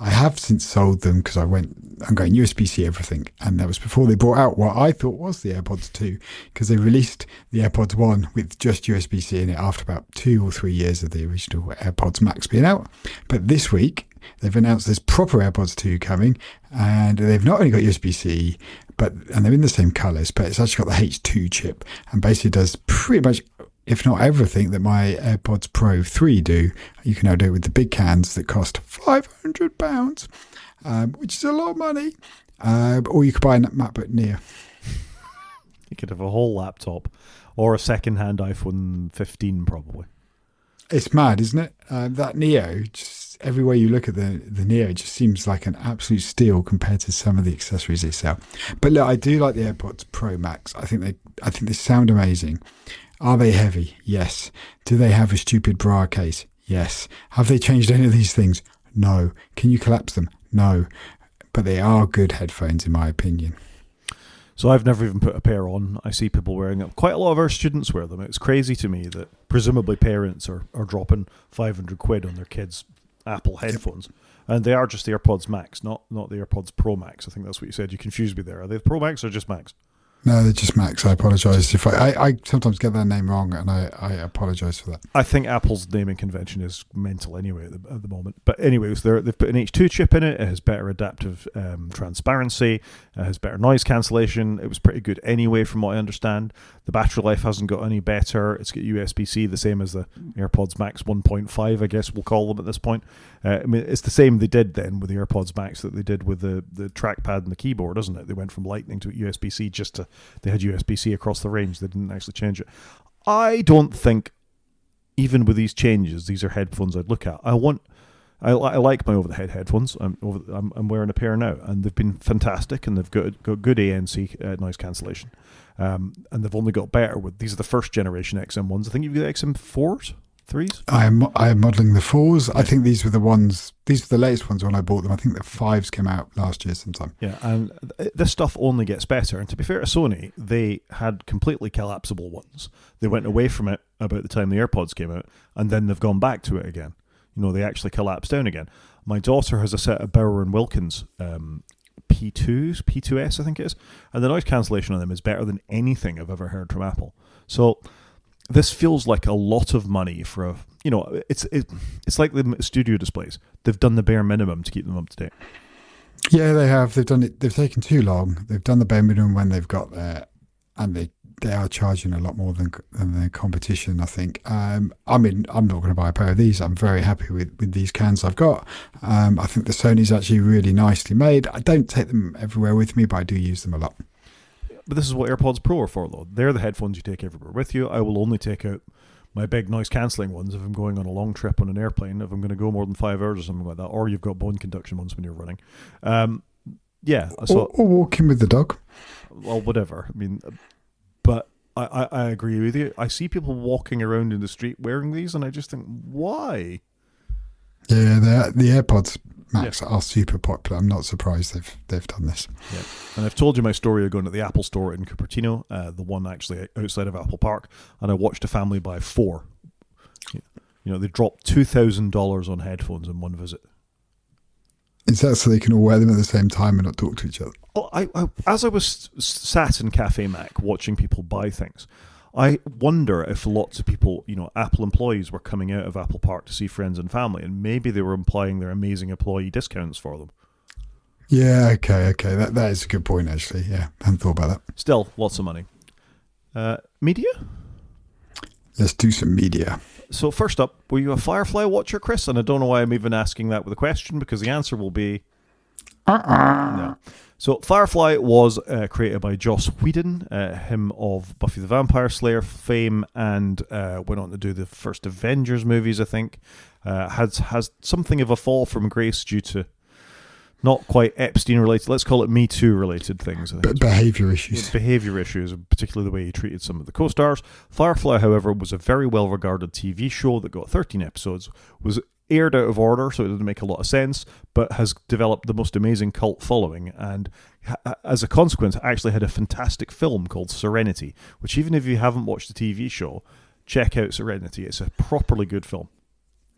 [SPEAKER 2] I have since sold them because I'm going USB-C everything, and that was before they brought out what I thought was the AirPods 2, because they released the AirPods 1 with just USB-C in it after about 2 or 3 years of the original AirPods Max being out. But this week, they've announced there's proper AirPods 2 coming, and they've not only got USB-C, and they're in the same colours, but it's actually got the H2 chip, and basically does pretty much, if not everything, that my AirPods Pro 3 do. You can now do it with the big cans that cost £500, which is a lot of money. Or you could buy a MacBook Neo.
[SPEAKER 1] You could have a whole laptop or a second-hand iPhone 15 probably.
[SPEAKER 2] It's mad, isn't it? That Neo, just everywhere you look at the Neo, it just seems like an absolute steal compared to some of the accessories they sell. But look, I do like the AirPods Pro Max. I think they sound amazing. Are they heavy? Yes. Do they have a stupid bra case? Yes. Have they changed any of these things? No. Can you collapse them? No. But they are good headphones, in my opinion.
[SPEAKER 1] So I've never even put a pair on. I see people wearing them. Quite a lot of our students wear them. It's crazy to me that presumably parents are dropping 500 quid on their kids' Apple headphones. And they are just the AirPods Max, not the AirPods Pro Max. I think that's what you said. You confused me there. Are they the Pro Max or just Max?
[SPEAKER 2] No, they're just Max. I apologise if I sometimes get their name wrong, and I apologise for that.
[SPEAKER 1] I think Apple's naming convention is mental anyway at the moment. But anyways, they've put an H2 chip in it. It has better adaptive transparency. It has better noise cancellation. It was pretty good anyway, from what I understand. The battery life hasn't got any better. It's got USB-C, the same as the AirPods Max 1.5, I guess we'll call them at this point. I mean, it's the same they did then with the AirPods Max that they did with the trackpad and the keyboard, isn't it? They went from Lightning to USB-C they had USB-C across the range. They didn't actually change it. I don't think, even with these changes, these are headphones I'd look at. I like my over-the-head headphones. I'm wearing a pair now, and they've been fantastic, and they've got good ANC noise cancellation, and they've only got better with these are the first generation XM ones. I think you've got XM4s. 3s?
[SPEAKER 2] I am modelling the 4s. I think these were the latest ones when I bought them. I think the 5s came out last year sometime.
[SPEAKER 1] Yeah, and this stuff only gets better. And to be fair to Sony, they had completely collapsible ones. They went away from it about the time the AirPods came out, and then they've gone back to it again. You know, they actually collapsed down again. My daughter has a set of Bauer & Wilkins P2S, I think it is, and the noise cancellation on them is better than anything I've ever heard from Apple. So this feels like a lot of money for it's like the studio displays. They've done the bare minimum to keep them up to date.
[SPEAKER 2] Yeah, they have. They've done it. They've taken too long. They've done the bare minimum when they've got there, and they are charging a lot more than their competition, I think. I mean, I'm not going to buy a pair of these. I'm very happy with these cans I've got. I think the Sony's actually really nicely made. I don't take them everywhere with me, but I do use them a lot.
[SPEAKER 1] But this is what AirPods Pro are for, though. They're the headphones you take everywhere with you. I will only take out my big noise-cancelling ones if I'm going on a long trip on an airplane, if I'm going to go more than 5 hours or something like that, or you've got bone conduction ones when you're running. Yeah. So,
[SPEAKER 2] or walking with the dog.
[SPEAKER 1] Well, whatever. I mean, but I agree with you. I see people walking around in the street wearing these, and I just think, why?
[SPEAKER 2] Yeah, the AirPods Max are super popular. I'm not surprised they've done this.
[SPEAKER 1] Yeah, and I've told you my story of going to the Apple store in Cupertino, the one actually outside of Apple Park, and I watched a family buy 4. You know, they dropped $2,000 on headphones in one visit.
[SPEAKER 2] Is that so they can all wear them at the same time and not talk to each other?
[SPEAKER 1] Oh, as I was sat in Cafe Mac watching people buy things, I wonder if lots of people, Apple employees were coming out of Apple Park to see friends and family, and maybe they were implying their amazing employee discounts for them.
[SPEAKER 2] Yeah, okay. That is a good point, actually. Yeah, I hadn't thought about that.
[SPEAKER 1] Still, lots of money. Media?
[SPEAKER 2] Let's do some media.
[SPEAKER 1] So first up, were you a Firefly watcher, Chris? And I don't know why I'm even asking that with a question, because the answer will be... No. So Firefly was created by Joss Whedon, him of Buffy the Vampire Slayer fame, and went on to do the first Avengers movies, I think. Has something of a fall from grace due to not quite Epstein-related, let's call it Me Too related things.
[SPEAKER 2] Behaviour issues.
[SPEAKER 1] Behaviour issues, particularly the way he treated some of the co-stars. Firefly, however, was a very well-regarded TV show that got 13 episodes, was aired out of order, so it didn't make a lot of sense, but has developed the most amazing cult following, and as a consequence, actually had a fantastic film called Serenity, which even if you haven't watched the TV show, check out Serenity. It's a properly good film.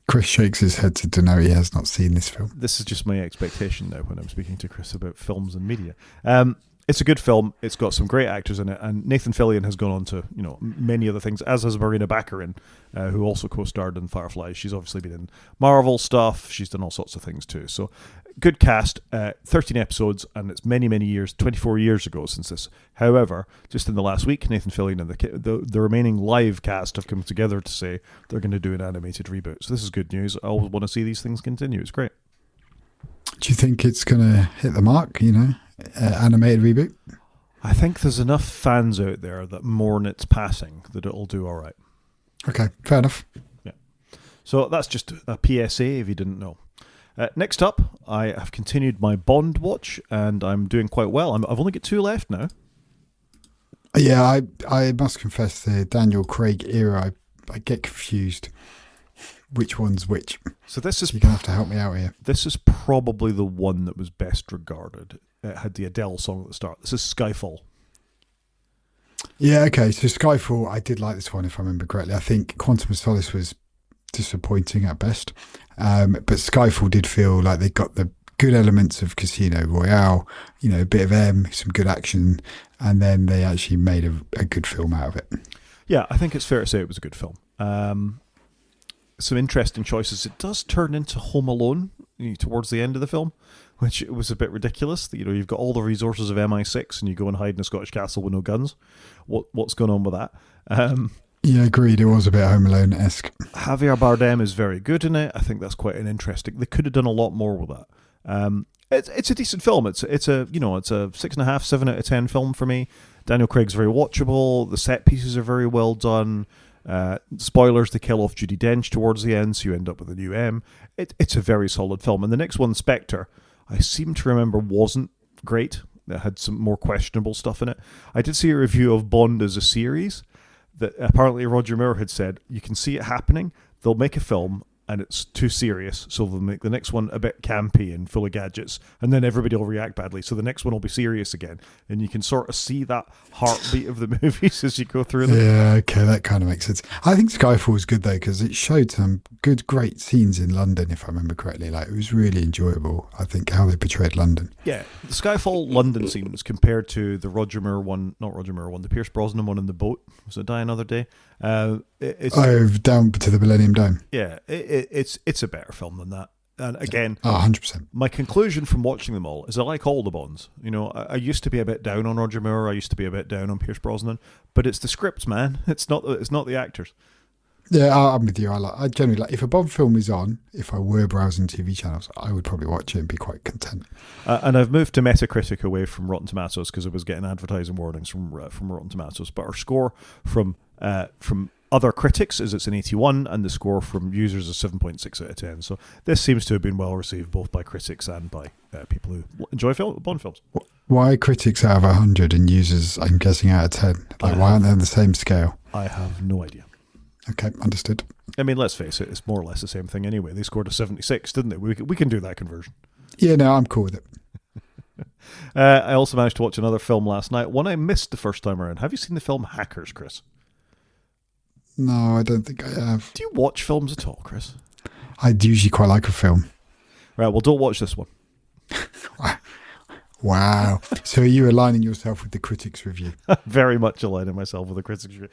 [SPEAKER 2] Chris shakes his head to denote he has not seen this film.
[SPEAKER 1] This is just my expectation now when I'm speaking to Chris about films and media. It's a good film. It's got some great actors in it, and Nathan Fillion has gone on to many other things, as has Marina Baccarin, who also co-starred in Firefly. She's obviously been in Marvel stuff. She's done all sorts of things too. So good cast. 13 episodes, and it's many, many years, 24 years ago since this. However, just in the last week, Nathan Fillion and the remaining live cast have come together to say they're going to do an animated reboot. So this is good news. I always want to see these things continue. It's great.
[SPEAKER 2] Do you think it's going to hit the mark, animated reboot?
[SPEAKER 1] I think there's enough fans out there that mourn its passing that it'll do all right.
[SPEAKER 2] Okay, fair enough.
[SPEAKER 1] Yeah. So that's just a PSA if you didn't know. Next up, I have continued my Bond watch, and I'm doing quite well. I've only got 2 left now.
[SPEAKER 2] Yeah, I must confess, the Daniel Craig era, I get confused which one's which.
[SPEAKER 1] So this is
[SPEAKER 2] You're going to have to help me out here.
[SPEAKER 1] This is probably the one that was best regarded. It had the Adele song at the start. This is Skyfall.
[SPEAKER 2] Yeah, okay. So Skyfall, I did like this one, if I remember correctly. I think Quantum of Solace was disappointing at best. But Skyfall did feel like they got the good elements of Casino Royale, a bit of some good action, and then they actually made a good film out of it.
[SPEAKER 1] Yeah, I think it's fair to say it was a good film. Some interesting choices. It does turn into Home Alone towards the end of the film, which was a bit ridiculous. You've got all the resources of MI6 and you go and hide in a Scottish castle with no guns. What's going on with that?
[SPEAKER 2] Yeah, agreed. It was a bit Home Alone-esque.
[SPEAKER 1] Javier Bardem is very good in it. I think that's quite an interesting. They could have done a lot more with that. It's a decent film. It's a 6.5, 7 out of 10 film for me. Daniel Craig's very watchable. The set pieces are very well done. Spoilers, they kill off Judi Dench towards the end, so you end up with a new M. It's a very solid film. And the next one, Spectre, I seem to remember wasn't great. It had some more questionable stuff in it. I did see a review of Bond as a series that apparently Roger Moore had said, you can see it happening. They'll make a film and it's too serious, so they'll make the next one a bit campy and full of gadgets, and then everybody will react badly, so the next one will be serious again, and you can sort of see that heartbeat of the movies as you go through them.
[SPEAKER 2] Yeah, okay, that kind of makes sense. I think Skyfall was good though, because it showed some great scenes in London, if I remember correctly. Like, it was really enjoyable, I think, how they portrayed London.
[SPEAKER 1] Yeah, the Skyfall London scenes compared to the the Pierce Brosnan one in the boat, was it Die Another Day?
[SPEAKER 2] Down to the Millennium Dome.
[SPEAKER 1] Yeah, it's a better film than that. And again,
[SPEAKER 2] 100%.
[SPEAKER 1] My conclusion from watching them all is I like all the Bonds. I used to be a bit down on Roger Moore. I used to be a bit down on Pierce Brosnan, but it's the scripts, man. It's not the actors.
[SPEAKER 2] Yeah, I'm with you. I generally like, if a Bond film is on, if I were browsing TV channels, I would probably watch it and be quite content.
[SPEAKER 1] And I've moved to Metacritic away from Rotten Tomatoes because I was getting advertising warnings from Rotten Tomatoes. But our score from other critics is it's an 81, and the score from users is 7.6 out of 10. So this seems to have been well received both by critics and by people who enjoy Bond films.
[SPEAKER 2] Why critics out of 100 and users, I'm guessing, out of 10? Why aren't they on the same scale?
[SPEAKER 1] I have no idea.
[SPEAKER 2] Okay, understood.
[SPEAKER 1] I mean, let's face it, it's more or less the same thing anyway. They scored a 76, didn't they? We can do that conversion.
[SPEAKER 2] Yeah, no, I'm cool with it.
[SPEAKER 1] I also managed to watch another film last night, one I missed the first time around. Have you seen the film Hackers, Chris?
[SPEAKER 2] No, I don't think I have.
[SPEAKER 1] Do you watch films at all, Chris?
[SPEAKER 2] I usually quite like a film.
[SPEAKER 1] Right, well, don't watch this one.
[SPEAKER 2] Wow. So are you aligning yourself with the critics' review?
[SPEAKER 1] Very much aligning myself with the critics' review.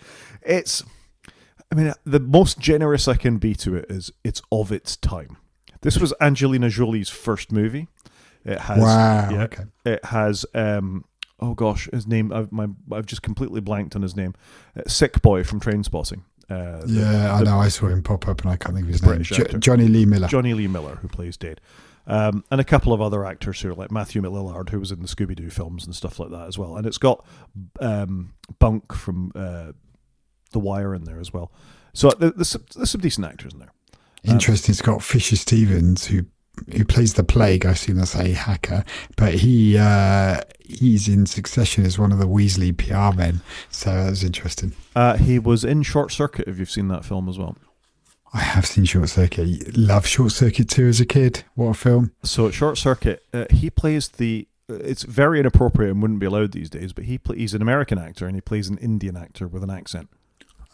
[SPEAKER 1] The most generous I can be to it is it's of its time. This was Angelina Jolie's first movie. It has,
[SPEAKER 2] wow.
[SPEAKER 1] Yeah,
[SPEAKER 2] okay.
[SPEAKER 1] It has, his name, I've just completely blanked on his name. Sick Boy from Trainspotting.
[SPEAKER 2] I know. I saw him pop up and I can't think of his name.
[SPEAKER 1] British actor.
[SPEAKER 2] Johnny Lee Miller.
[SPEAKER 1] Johnny Lee Miller, who plays Dade. And a couple of other actors who are like Matthew McLillard, who was in the Scooby-Doo films and stuff like that as well. And it's got Bunk from The Wire in there as well. So there's some decent actors in there.
[SPEAKER 2] Interesting. It's got Fisher Stevens, who plays the Plague. I assume that's a hacker, but he's in Succession as one of the Weasley PR men. So that was interesting.
[SPEAKER 1] He was in Short Circuit, if you've seen that film as well.
[SPEAKER 2] I have seen Short Circuit. Love Short Circuit 2 as a kid. What a film.
[SPEAKER 1] So Short Circuit, he plays it's very inappropriate and wouldn't be allowed these days, but he's an American actor and he plays an Indian actor with an accent.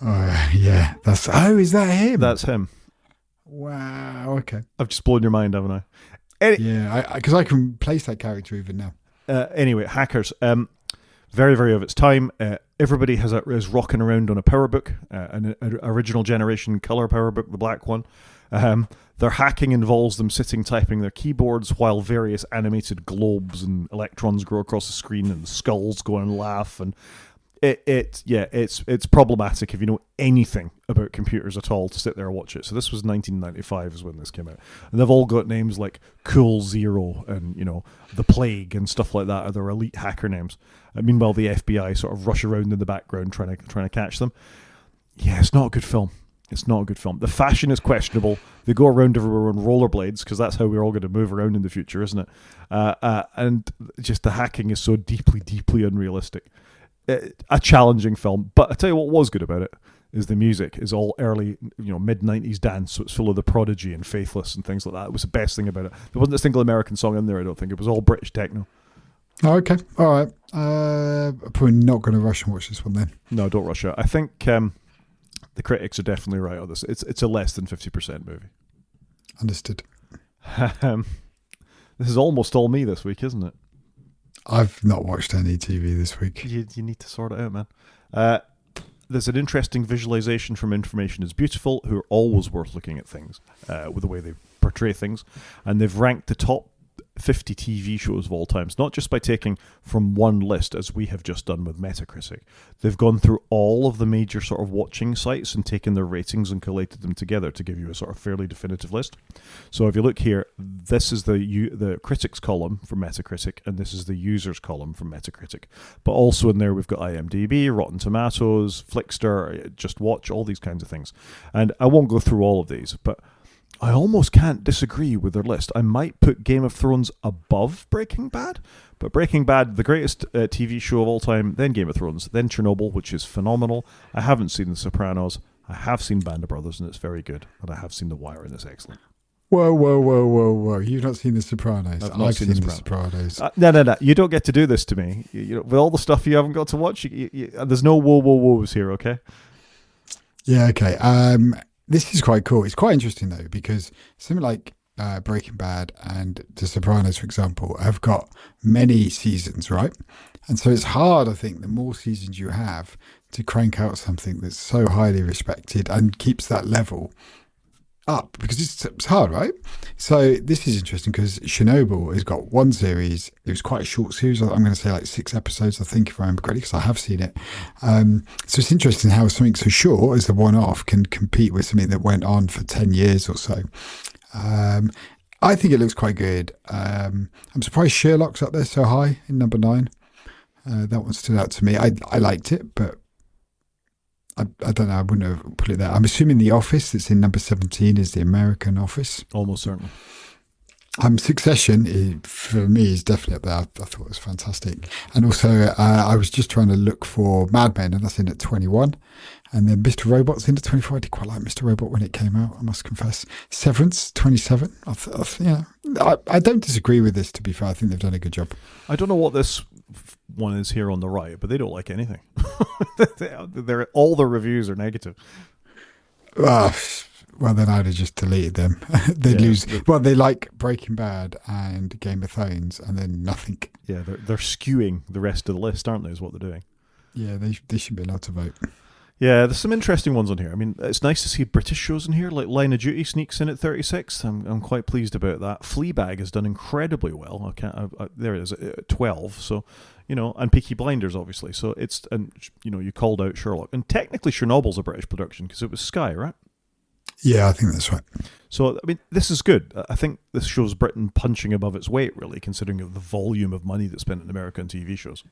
[SPEAKER 2] Yeah, is that him?
[SPEAKER 1] That's him.
[SPEAKER 2] Wow. Okay.
[SPEAKER 1] I've just blown your mind, haven't I?
[SPEAKER 2] Yeah, because I can place that character even now.
[SPEAKER 1] Anyway, Hackers. Very, very of its time. Everybody is rocking around on a PowerBook, an original generation color PowerBook, the black one. Their hacking involves them sitting typing their keyboards while various animated globes and electrons grow across the screen and skulls go and laugh. And it's problematic if you know anything about computers at all to sit there and watch it. So this was 1995 is when this came out, and they've all got names like Cool Zero and the Plague and stuff like that are their elite hacker names. Meanwhile, the FBI sort of rush around in the background trying to catch them. Yeah, it's not a good film. It's not a good film. The fashion is questionable. They go around everywhere on rollerblades because that's how we're all going to move around in the future, isn't it? And just the hacking is so deeply, deeply unrealistic. A challenging film, but I tell you what was good about it is the music is all early, mid-90s dance, so it's full of The Prodigy and Faithless and things like that. It was the best thing about it. There wasn't a single American song in there, I don't think. It was all British techno.
[SPEAKER 2] Oh, okay, all right. I'm probably not going to rush and watch this one then.
[SPEAKER 1] No, don't rush it. I think the critics are definitely right on this. It's a less than 50% movie.
[SPEAKER 2] Understood.
[SPEAKER 1] This is almost all me this week, isn't it?
[SPEAKER 2] I've not watched any TV this week.
[SPEAKER 1] You need to sort it out, man. There's an interesting visualization from Information is Beautiful, who are always worth looking at things with the way they portray things. And they've ranked the top 50 TV shows of all times, not just by taking from one list, as we have just done with Metacritic. They've gone through all of the major sort of watching sites and taken their ratings and collated them together to give you a sort of fairly definitive list. So if you look here, this is the critics column from Metacritic, and this is the users column from Metacritic. But also in there we've got IMDb, Rotten Tomatoes, Flickster, Just Watch, all these kinds of things. And I won't go through all of these, but I almost can't disagree with their list. I might put Game of Thrones above Breaking Bad, but Breaking Bad, the greatest TV show of all time, then Game of Thrones, then Chernobyl, which is phenomenal. I haven't seen The Sopranos. I have seen Band of Brothers, and it's very good. And I have seen The Wire, and it's excellent.
[SPEAKER 2] Whoa. You've not seen The Sopranos.
[SPEAKER 1] I've seen The
[SPEAKER 2] Sopranos.
[SPEAKER 1] No. You don't get to do this to me. With all the stuff you haven't got to watch, there's no whoas here, okay?
[SPEAKER 2] Yeah, okay. This is quite cool. It's quite interesting, though, because something like Breaking Bad and The Sopranos, for example, have got many seasons, right? And so it's hard, I think, the more seasons you have to crank out something that's so highly respected and keeps that level up, because it's hard, right? So this is interesting because Chernobyl has got one series. It was quite a short series. I'm going to say like 6 episodes, I think, if I remember correctly, because I have seen it. So it's interesting how something so short as the one-off can compete with something that went on for 10 years or so. I think it looks quite good. I'm surprised Sherlock's up there so high in number 9. That one stood out to me. I liked it, but I don't know. I wouldn't have put it there. I'm assuming The Office that's in number 17 is the American Office.
[SPEAKER 1] Almost certainly.
[SPEAKER 2] Succession, for me, is definitely up there. I thought it was fantastic. And also, I was just trying to look for Mad Men, and that's in at 21. And then Mr. Robot's in at 24. I did quite like Mr. Robot when it came out, I must confess. Severance, 27. I don't disagree with this, to be fair. I think they've done a good job.
[SPEAKER 1] I don't know what this one is here on the right, but they don't like anything. All the reviews are negative.
[SPEAKER 2] Well, then I'd have just deleted them. They'd lose. Well, they like Breaking Bad and Game of Thrones, and then nothing.
[SPEAKER 1] Yeah, they're skewing the rest of the list, aren't they? Is what they're doing.
[SPEAKER 2] Yeah, they should be allowed to vote.
[SPEAKER 1] Yeah, there's some interesting ones on here. I mean, it's nice to see British shows in here, like Line of Duty sneaks in at 36. I'm quite pleased about that. Fleabag has done incredibly well. There it is at 12. So, and Peaky Blinders, obviously. So you called out Sherlock, and technically Chernobyl's a British production because it was Sky, right?
[SPEAKER 2] Yeah, I think that's right.
[SPEAKER 1] So, I mean, this is good. I think this shows Britain punching above its weight, really, considering the volume of money that's spent in American TV shows.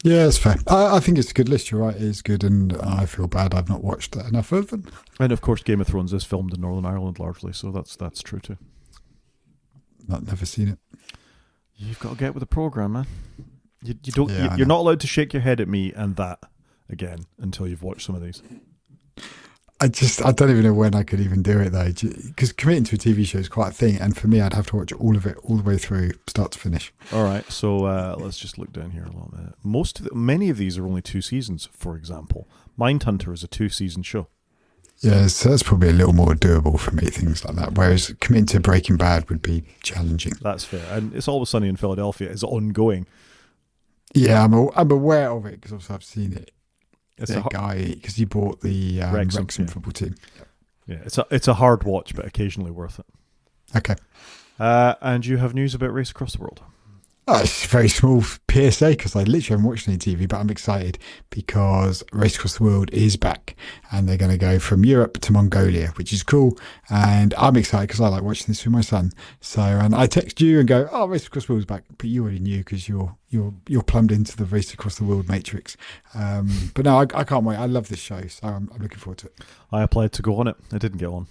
[SPEAKER 2] Yeah, it's fair. I think it's a good list. You're right. It is good, and I feel bad I've not watched enough of them.
[SPEAKER 1] And of course, Game of Thrones is filmed in Northern Ireland largely, so that's true too.
[SPEAKER 2] Never seen it.
[SPEAKER 1] You've got to get with the program, man. You don't. You're not allowed to shake your head at me and that again until you've watched some of these.
[SPEAKER 2] I don't even know when I could even do it though, because committing to a TV show is quite a thing, and for me, I'd have to watch all of it all the way through, start to finish.
[SPEAKER 1] All right, so let's just look down here a little bit. Many of these are only 2 seasons. For example, Mindhunter is a 2-season show.
[SPEAKER 2] Yeah, so that's probably a little more doable for me, things like that. Whereas committing to Breaking Bad would be challenging.
[SPEAKER 1] That's fair, and It's Always Sunny in Philadelphia is ongoing.
[SPEAKER 2] Yeah, I'm aware of it because obviously I've seen it.
[SPEAKER 1] It's
[SPEAKER 2] The guy, because he bought the Wrexham football team.
[SPEAKER 1] Yeah, it's a hard watch, but occasionally worth it.
[SPEAKER 2] Okay.
[SPEAKER 1] And you have news about Race Across the World.
[SPEAKER 2] It's a very small PSA because I literally haven't watched any TV, but I'm excited because Race Across the World is back and they're going to go from Europe to Mongolia, which is cool. And I'm excited because I like watching this with my son. So, and I text you and go, "Oh, Race Across the World is back," but you already knew because you're plumbed into the Race Across the World matrix. But no, I can't wait. I love this show, so I'm looking forward to it.
[SPEAKER 1] I applied to go on it. I didn't get on.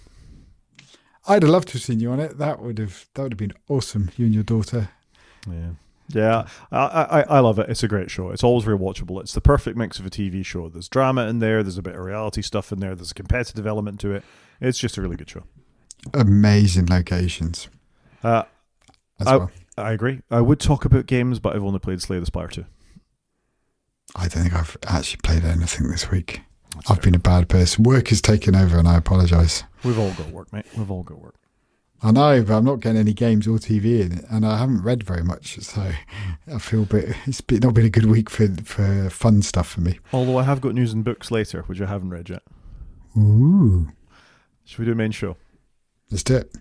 [SPEAKER 2] I'd have loved to have seen you on it. That would have been awesome. You and your daughter.
[SPEAKER 1] Yeah, I love it. It's a great show. It's always rewatchable. It's the perfect mix of a TV show. There's drama in there. There's a bit of reality stuff in there. There's a competitive element to it. It's just a really good show.
[SPEAKER 2] Amazing locations.
[SPEAKER 1] As well. I agree. I would talk about games, but I've only played Slay the Spire 2.
[SPEAKER 2] I don't think I've actually played anything this week. I've been a bad person. Work has taken over and I apologise.
[SPEAKER 1] We've all got work, mate. We've all got work.
[SPEAKER 2] I know, but I'm not getting any games or TV in it, and I haven't read very much, so I feel not been a good week for fun stuff for me.
[SPEAKER 1] Although I have got news and books later, which I haven't read yet.
[SPEAKER 2] Ooh.
[SPEAKER 1] Should we do a main show?
[SPEAKER 2] Let's do it.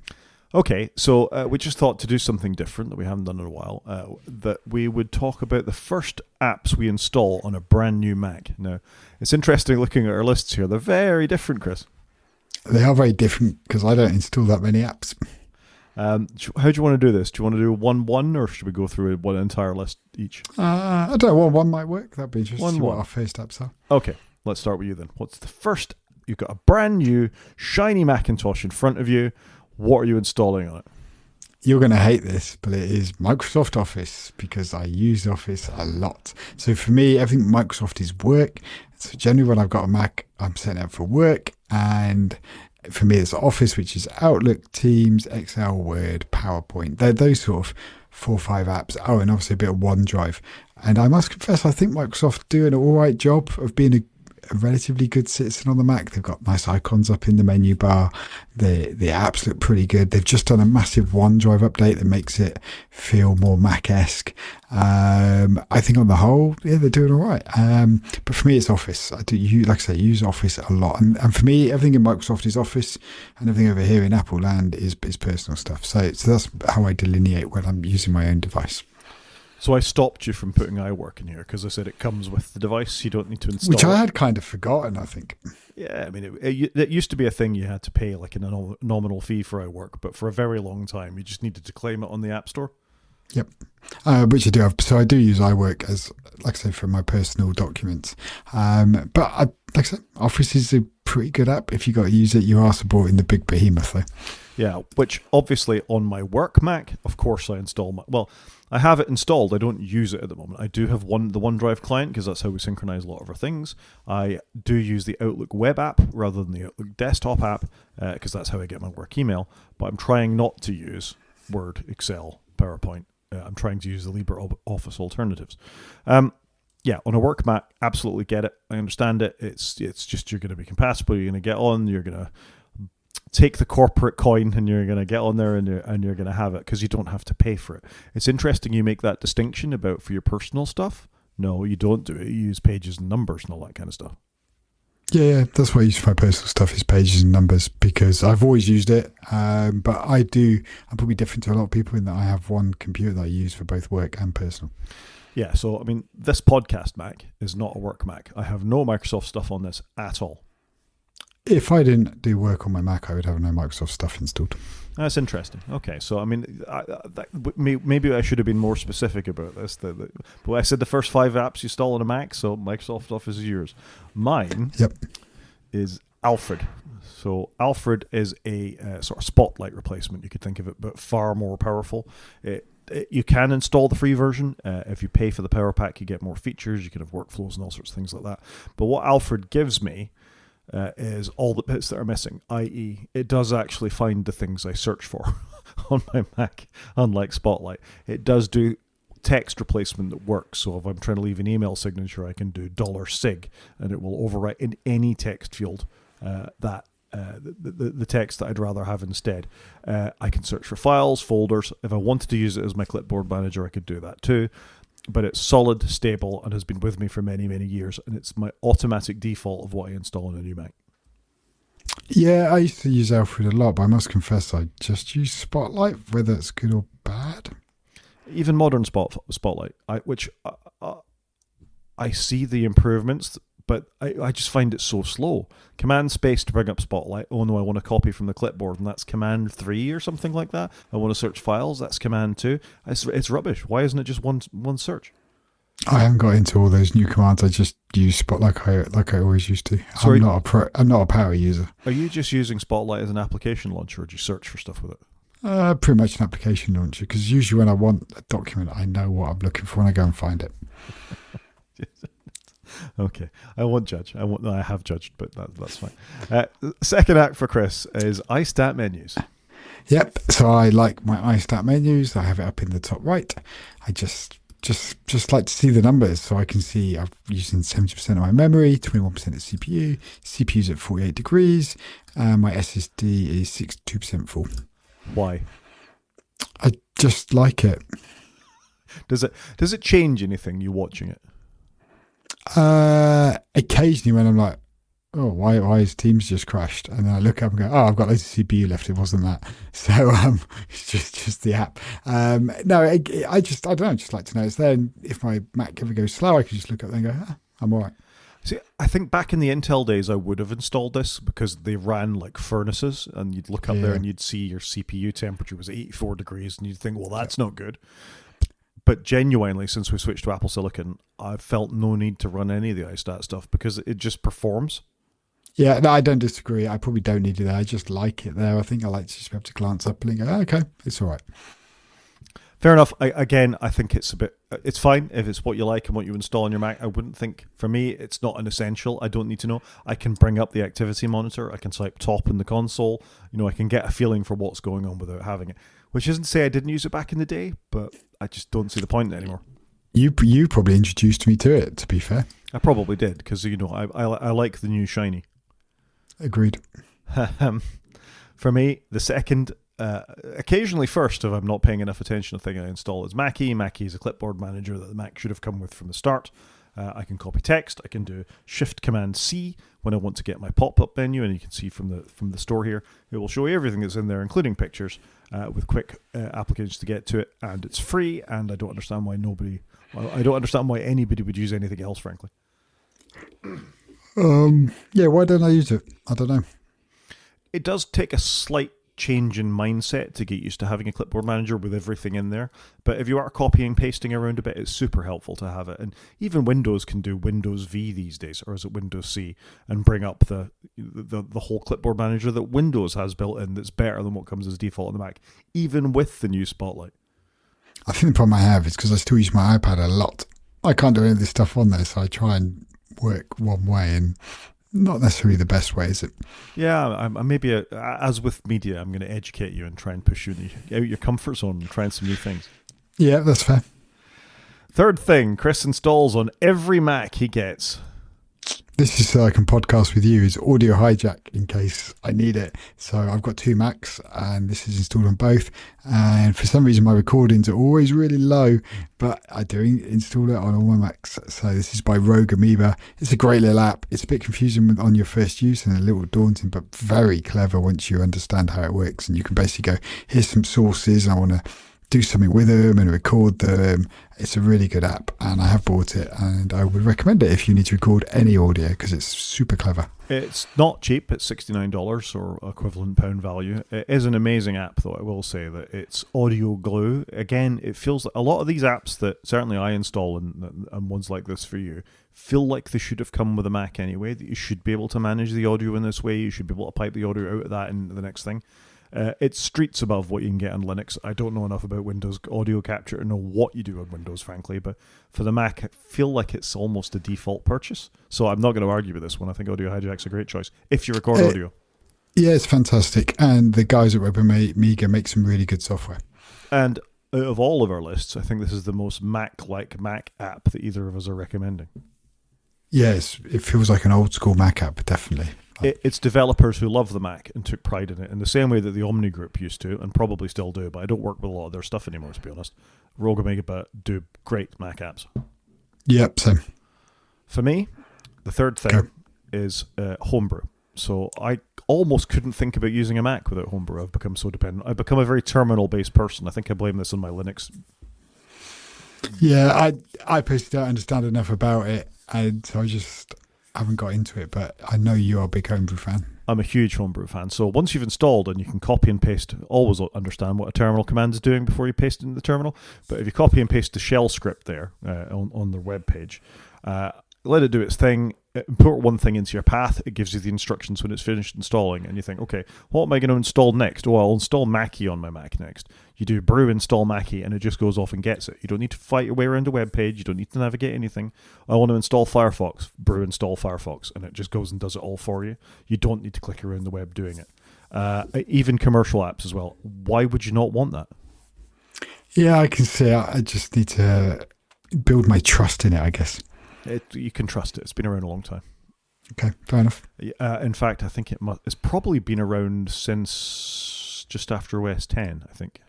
[SPEAKER 1] Okay, so we just thought to do something different that we haven't done in a while, that we would talk about the first apps we install on a brand new Mac. Now, it's interesting looking at our lists here. They're very different, Chris.
[SPEAKER 2] They are very different because I don't install that many apps.
[SPEAKER 1] How do you want to do this? Do you want to do 1-1 or should we go through one entire list each?
[SPEAKER 2] I don't know. One might work. That'd be interesting to see what our first apps are.
[SPEAKER 1] Okay, let's start with you then. What's the first? You've got a brand new, shiny Macintosh in front of you. What are you installing on it?
[SPEAKER 2] You're going to hate this, but it is Microsoft Office because I use Office a lot. So for me, everything Microsoft is work. So generally when I've got a Mac, I'm setting it up for work. And for me, it's Office, which is Outlook, Teams, Excel, Word, PowerPoint. They're those sort of 4 or 5 apps. Oh, and obviously a bit of OneDrive. And I must confess, I think Microsoft do an all right job of being a relatively good citizen on the Mac. They've got nice icons up in the menu bar. The apps look pretty good. They've just done a massive OneDrive update that makes it feel more Mac-esque. I think on the whole, yeah, they're doing all right. But for me, it's Office. Use Office a lot. And for me, everything in Microsoft is Office, and everything over here in Apple land is personal stuff. So that's how I delineate when I'm using my own device.
[SPEAKER 1] So I stopped you from putting iWork in here because I said it comes with the device. You don't need to install
[SPEAKER 2] Which I
[SPEAKER 1] it.
[SPEAKER 2] had kind of forgotten, I think.
[SPEAKER 1] Yeah, I mean, it used to be a thing you had to pay like a nominal fee for iWork, but for a very long time, you just needed to claim it on the App Store.
[SPEAKER 2] Yep. Which I do have. So I do use iWork as, like I say, for my personal documents. But like I said, Office is a pretty good app. If you got to use it, you are supporting the big behemoth, though.
[SPEAKER 1] Yeah, which obviously on my work Mac, of course I install I have it installed. I don't use it at the moment. I do have the OneDrive client because that's how we synchronize a lot of our things. I do use the Outlook web app rather than the Outlook desktop app because that's how I get my work email. But I'm trying not to use Word, Excel, PowerPoint. I'm trying to use the LibreOffice alternatives. Yeah, on a work Mac, absolutely get it. I understand it. It's just you're going to be compatible. You're going to get on. You're going to take the corporate coin and you're going to get on there and you're going to have it because you don't have to pay for it. It's interesting you make that distinction about for your personal stuff. No, you don't do it. You use pages and numbers and all that kind of stuff.
[SPEAKER 2] Yeah, that's what I use for my personal stuff is pages and numbers because I've always used it. But I'm probably different to a lot of people in that I have one computer that I use for both work and personal.
[SPEAKER 1] Yeah, so I mean, this podcast Mac is not a work Mac. I have no Microsoft stuff on this at all.
[SPEAKER 2] If I didn't do work on my Mac, I would have no Microsoft stuff installed.
[SPEAKER 1] That's interesting. Okay, so I mean, maybe I should have been more specific about this. But I said the first 5 apps you install on a Mac, so Microsoft Office is yours. Mine is Alfred. So Alfred is a sort of Spotlight replacement, you could think of it, but far more powerful. You can install the free version. If you pay for the Power Pack, you get more features. You can have workflows and all sorts of things like that. But what Alfred gives me, is all the bits that are missing, i.e. it does actually find the things I search for on my Mac, unlike Spotlight. It does do text replacement that works. So if I'm trying to leave an email signature, I can do $sig and it will overwrite in any text field the text that I'd rather have instead. I can search for files, folders. If I wanted to use it as my clipboard manager, I could do that too. But it's solid, stable, and has been with me for many, many years. And it's my automatic default of what I install on a new Mac.
[SPEAKER 2] Yeah, I used to use Alfred a lot, but I must confess I just use Spotlight, whether it's good or bad.
[SPEAKER 1] Even modern Spotlight, which I see the improvements, but I just find it so slow. Command space to bring up Spotlight. Oh no, I want to copy from the clipboard, and that's Command 3 or something like that. I want to search files, that's Command 2. It's rubbish. Why isn't it just one search?
[SPEAKER 2] I haven't got into all those new commands. I just use Spotlight like I always used to.
[SPEAKER 1] Sorry?
[SPEAKER 2] I'm not a power user.
[SPEAKER 1] Are you just using Spotlight as an application launcher, or do you search for stuff with it?
[SPEAKER 2] Pretty much an application launcher, because usually when I want a document, I know what I'm looking for and I go and find it.
[SPEAKER 1] Okay, I won't judge. I have judged, but that's fine. Second act for Chris is iStat menus.
[SPEAKER 2] Yep. So I like my iStat menus. I have it up in the top right. I just like to see the numbers, so I can see I'm using 70% of my memory, 21% of CPU. CPU's at 48 degrees, and my SSD is 62% full.
[SPEAKER 1] Why?
[SPEAKER 2] I just like it.
[SPEAKER 1] Does it change anything you watching it?
[SPEAKER 2] Occasionally when I'm like, oh, why has Teams just crashed? And then I look up and go, oh, I've got loads of CPU left. It wasn't that. So it's just the app. No, I don't know. I just like to know it's there. And if my Mac ever goes slow, I can just look up and go, I'm all right.
[SPEAKER 1] See, I think back in the Intel days, I would have installed this because they ran like furnaces, and you'd look up there and you'd see your CPU temperature was 84 degrees, and you'd think, well, that's not good. But genuinely, since we switched to Apple Silicon, I've felt no need to run any of the iStat stuff because it just performs.
[SPEAKER 2] Yeah, no, I don't disagree. I probably don't need it there. I just like it there. I think I like to just be able to glance up and go, okay, it's all right.
[SPEAKER 1] Fair enough. I think it's fine if it's what you like and what you install on your Mac. I wouldn't think, for me, it's not an essential. I don't need to know. I can bring up the activity monitor. I can swipe top in the console. I can get a feeling for what's going on without having it. Which isn't to say I didn't use it back in the day, but I just don't see the point in it anymore.
[SPEAKER 2] You probably introduced me to it, to be fair.
[SPEAKER 1] I probably did, because, I like the new shiny.
[SPEAKER 2] Agreed.
[SPEAKER 1] For me, the second, occasionally first, if I'm not paying enough attention to the thing I install, is Mackie. Mackie is a clipboard manager that the Mac should have come with from the start. I can copy text. I can do Shift Command C when I want to get my pop-up menu, and you can see from the store here, it will show you everything that's in there, including pictures, with quick applications to get to it, and it's free. And I don't understand why anybody would use anything else, frankly.
[SPEAKER 2] Yeah, why don't I use it? I don't know.
[SPEAKER 1] It does take a slight change in mindset to get used to having a clipboard manager with everything in there. But if you are copying, pasting around a bit, it's super helpful to have it. And even Windows can do Windows V these days, or is it Windows C, and bring up the whole clipboard manager that Windows has built in that's better than what comes as default on the Mac, even with the new Spotlight.
[SPEAKER 2] I think the problem I have is because I still use my iPad a lot. I can't do any of this stuff on there, so I try and work one way, and not necessarily the best way, is it?
[SPEAKER 1] Yeah, I'm maybe as with media, I'm going to educate you and try and push you out your comfort zone and trying some new things.
[SPEAKER 2] Yeah, that's fair.
[SPEAKER 1] Third thing Chris installs on every Mac he gets.
[SPEAKER 2] This is so I can podcast with you, is Audio Hijack in case I need it. So I've got two Macs and this is installed on both. And for some reason, my recordings are always really low, but I do install it on all my Macs. So this is by Rogue Amoeba. It's a great little app. It's a bit confusing on your first use and a little daunting, but very clever once you understand how it works. And you can basically go, here's some sources. I want to do something with them and record them. It's a really good app and I have bought it and I would recommend it if you need to record any audio because it's super clever.
[SPEAKER 1] It's not cheap. It's $69 or equivalent pound value. It is an amazing app, though. I will say that it's audio glue. Again, it feels like a lot of these apps that certainly I install and ones like this for you feel like they should have come with a Mac anyway, that you should be able to manage the audio in this way. You should be able to pipe the audio out of that in the next thing. It's streets above what you can get on Linux. I don't know enough about Windows audio capture to know what you do on Windows, frankly, but for the Mac, I feel like it's almost a default purchase. So I'm not going to argue with this one. I think Audio Hijack's a great choice if you record audio.
[SPEAKER 2] Yeah, it's fantastic. And the guys at WebAmiga make some really good software.
[SPEAKER 1] And out of all of our lists, I think this is the most Mac-like Mac app that either of us are recommending.
[SPEAKER 2] Yes, it feels like an old school Mac app, definitely.
[SPEAKER 1] It's developers who love the Mac and took pride in it in the same way that the Omni Group used to, and probably still do, but I don't work with a lot of their stuff anymore, to be honest. Rogue Omega do great Mac apps.
[SPEAKER 2] Yep, same.
[SPEAKER 1] For me, the third thing is Homebrew. So I almost couldn't think about using a Mac without Homebrew. I've become so dependent. I've become a very terminal-based person. I think I blame this on my Linux.
[SPEAKER 2] Yeah, I personally don't understand enough about it, and so I just haven't got into it, but I know you are a big Homebrew fan. I'm
[SPEAKER 1] a huge Homebrew fan. So once you've installed and you can copy and paste, always understand what a terminal command is doing before you paste it in the terminal. But if you copy and paste the shell script there on their web page, let it do its thing. Import one thing into your path. It gives you the instructions when it's finished installing, and you think, okay, what am I going to install next? Oh, I'll install Mackie on my Mac next. You do brew install Mackie, and it just goes off and gets it. You don't need to fight your way around a web page. You don't need to navigate anything. I want to install Firefox. Brew install Firefox, and it just goes and does it all for you. You don't need to click around the web doing it. Even commercial apps as well. Why would you not want that?
[SPEAKER 2] Yeah, I can see. I just need to build my trust in it, I guess.
[SPEAKER 1] You can trust it. It's been around a long time.
[SPEAKER 2] Okay, fair enough.
[SPEAKER 1] In fact, I think it's probably been around since just after OS 10, I think.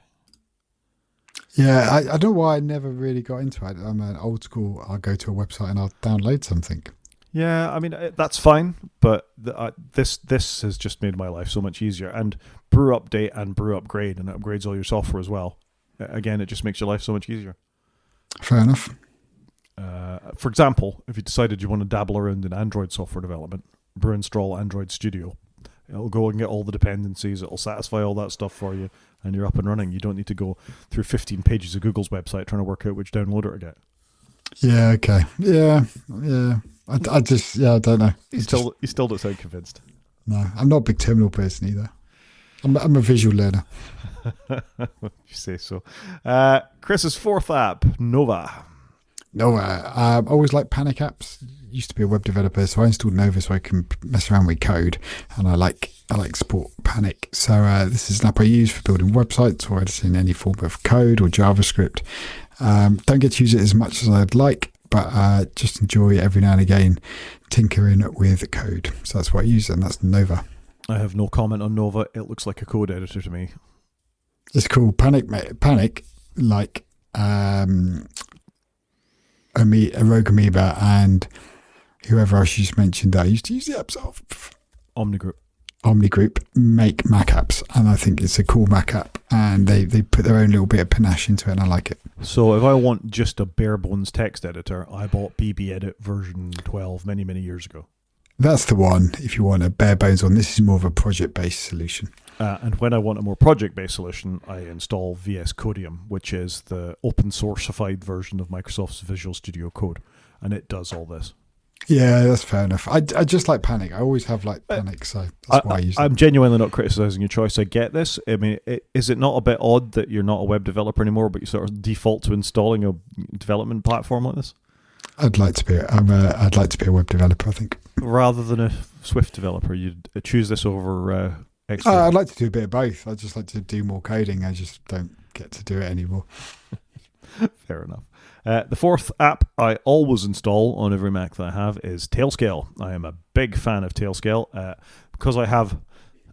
[SPEAKER 2] Yeah, I don't know why I never really got into it. I'm an old school, I'll go to a website and I'll download something.
[SPEAKER 1] Yeah, I mean, that's fine, but this has just made my life so much easier. And Brew Update and Brew Upgrade, and it upgrades all your software as well. Again, it just makes your life so much easier.
[SPEAKER 2] Fair enough.
[SPEAKER 1] For example, if you decided you want to dabble around in Android software development, brew install Android Studio. It'll go and get all the dependencies. It'll satisfy all that stuff for you, and you're up and running. You don't need to go through 15 pages of Google's website trying to work out which downloader to get.
[SPEAKER 2] Yeah, okay. Yeah. I don't know.
[SPEAKER 1] You still don't sound convinced.
[SPEAKER 2] No, I'm not a big terminal person either. I'm a visual learner.
[SPEAKER 1] You say so. Chris's fourth app, Nova.
[SPEAKER 2] Nova. I always like Panic apps. Used to be a web developer, so I installed Nova so I can mess around with code, and I like support Panic. So this is an app I use for building websites or editing any form of code or JavaScript. Don't get to use it as much as I'd like, but just enjoy every now and again tinkering with code. So that's what I use, and that's Nova.
[SPEAKER 1] I have no comment on Nova. It looks like a code editor to me.
[SPEAKER 2] It's cool. Panic, like Rogue Amoeba and whoever else you just mentioned that I used to use the apps of. Omni Group make Mac apps, and I think it's a cool Mac app, and they put their own little bit of panache into it, and I like it.
[SPEAKER 1] So if I want just a bare bones text editor, I bought BBEdit version 12 many, many years ago.
[SPEAKER 2] That's the one if you want a bare bones one. This is more of a project-based solution.
[SPEAKER 1] And when I want a more project-based solution, I install VS Codium, which is the open-sourceified version of Microsoft's Visual Studio Code, and it does all this.
[SPEAKER 2] Yeah, that's fair enough. I just like Panic. I always have liked Panic, so that's why I use it.
[SPEAKER 1] I'm genuinely not criticising your choice. I get this. I mean, is it not a bit odd that you're not a web developer anymore, but you sort of default to installing a development platform like this?
[SPEAKER 2] I'd like to be a web developer, I think.
[SPEAKER 1] Rather than a Swift developer, you'd choose this over extra.
[SPEAKER 2] I'd like to do a bit of both. I'd just like to do more coding. I just don't get to do it anymore.
[SPEAKER 1] Fair enough. The fourth app I always install on every Mac that I have is Tailscale. I am a big fan of Tailscale because I have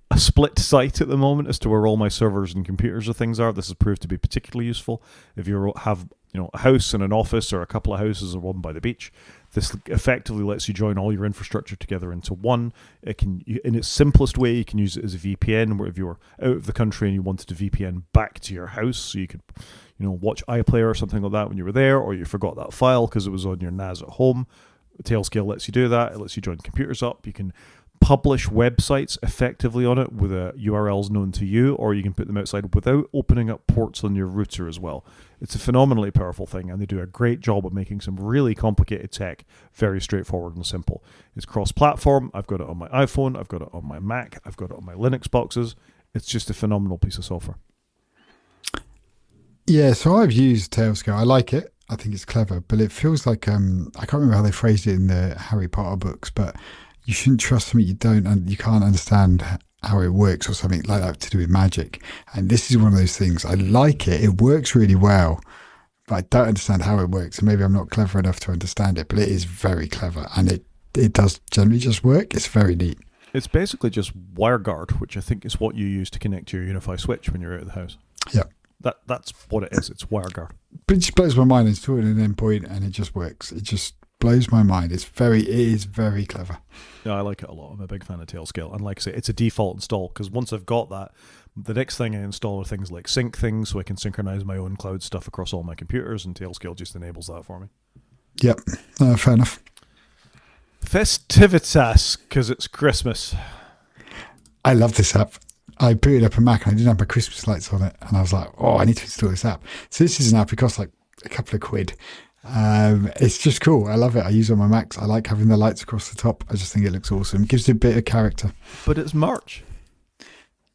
[SPEAKER 1] a split site at the moment as to where all my servers and computers and things are. This has proved to be particularly useful if you have a house and an office or a couple of houses or one by the beach. This effectively lets you join all your infrastructure together into one. It can, in its simplest way, you can use it as a VPN, where if you're out of the country and you wanted to VPN back to your house, so you could, watch iPlayer or something like that when you were there, or you forgot that file because it was on your NAS at home. Tailscale lets you do that. It lets you join computers up. You can publish websites effectively on it with URLs known to you, or you can put them outside without opening up ports on your router as well. It's a phenomenally powerful thing, and they do a great job of making some really complicated tech very straightforward and simple. It's cross-platform. I've got it on my iPhone. I've got it on my Mac. I've got it on my Linux boxes. It's just a phenomenal piece of software.
[SPEAKER 2] Yeah, so I've used Tailscale. I like it. I think it's clever, but it feels like I can't remember how they phrased it in the Harry Potter books, but you shouldn't trust something you can't understand how it works or something like that to do with magic. And this is one of those things. I like it. It works really well, but I don't understand how it works. And maybe I'm not clever enough to understand it, but it is very clever, and it does generally just work. It's very neat.
[SPEAKER 1] It's basically just WireGuard, which I think is what you use to connect to your UniFi switch when you're out of the house.
[SPEAKER 2] Yeah.
[SPEAKER 1] That's what it is. It's WireGuard.
[SPEAKER 2] But it just blows my mind. Installing an endpoint and it just works. It just blows my mind. It is very clever.
[SPEAKER 1] Yeah, I like it a lot. I'm a big fan of Tailscale. And like I say, it's a default install because once I've got that, the next thing I install are things like sync things so I can synchronize my own cloud stuff across all my computers, and Tailscale just enables that for me.
[SPEAKER 2] Yep. Fair enough.
[SPEAKER 1] Festivitas, because it's Christmas.
[SPEAKER 2] I love this app. I booted up a Mac and I didn't have my Christmas lights on it. And I was like, oh, I need to install this app. So this is an app. It costs like a couple of quid. It's just cool. I love it. I use it on my Macs. I like having the lights across the top. I just think it looks awesome. It gives it a bit of character.
[SPEAKER 1] But it's March.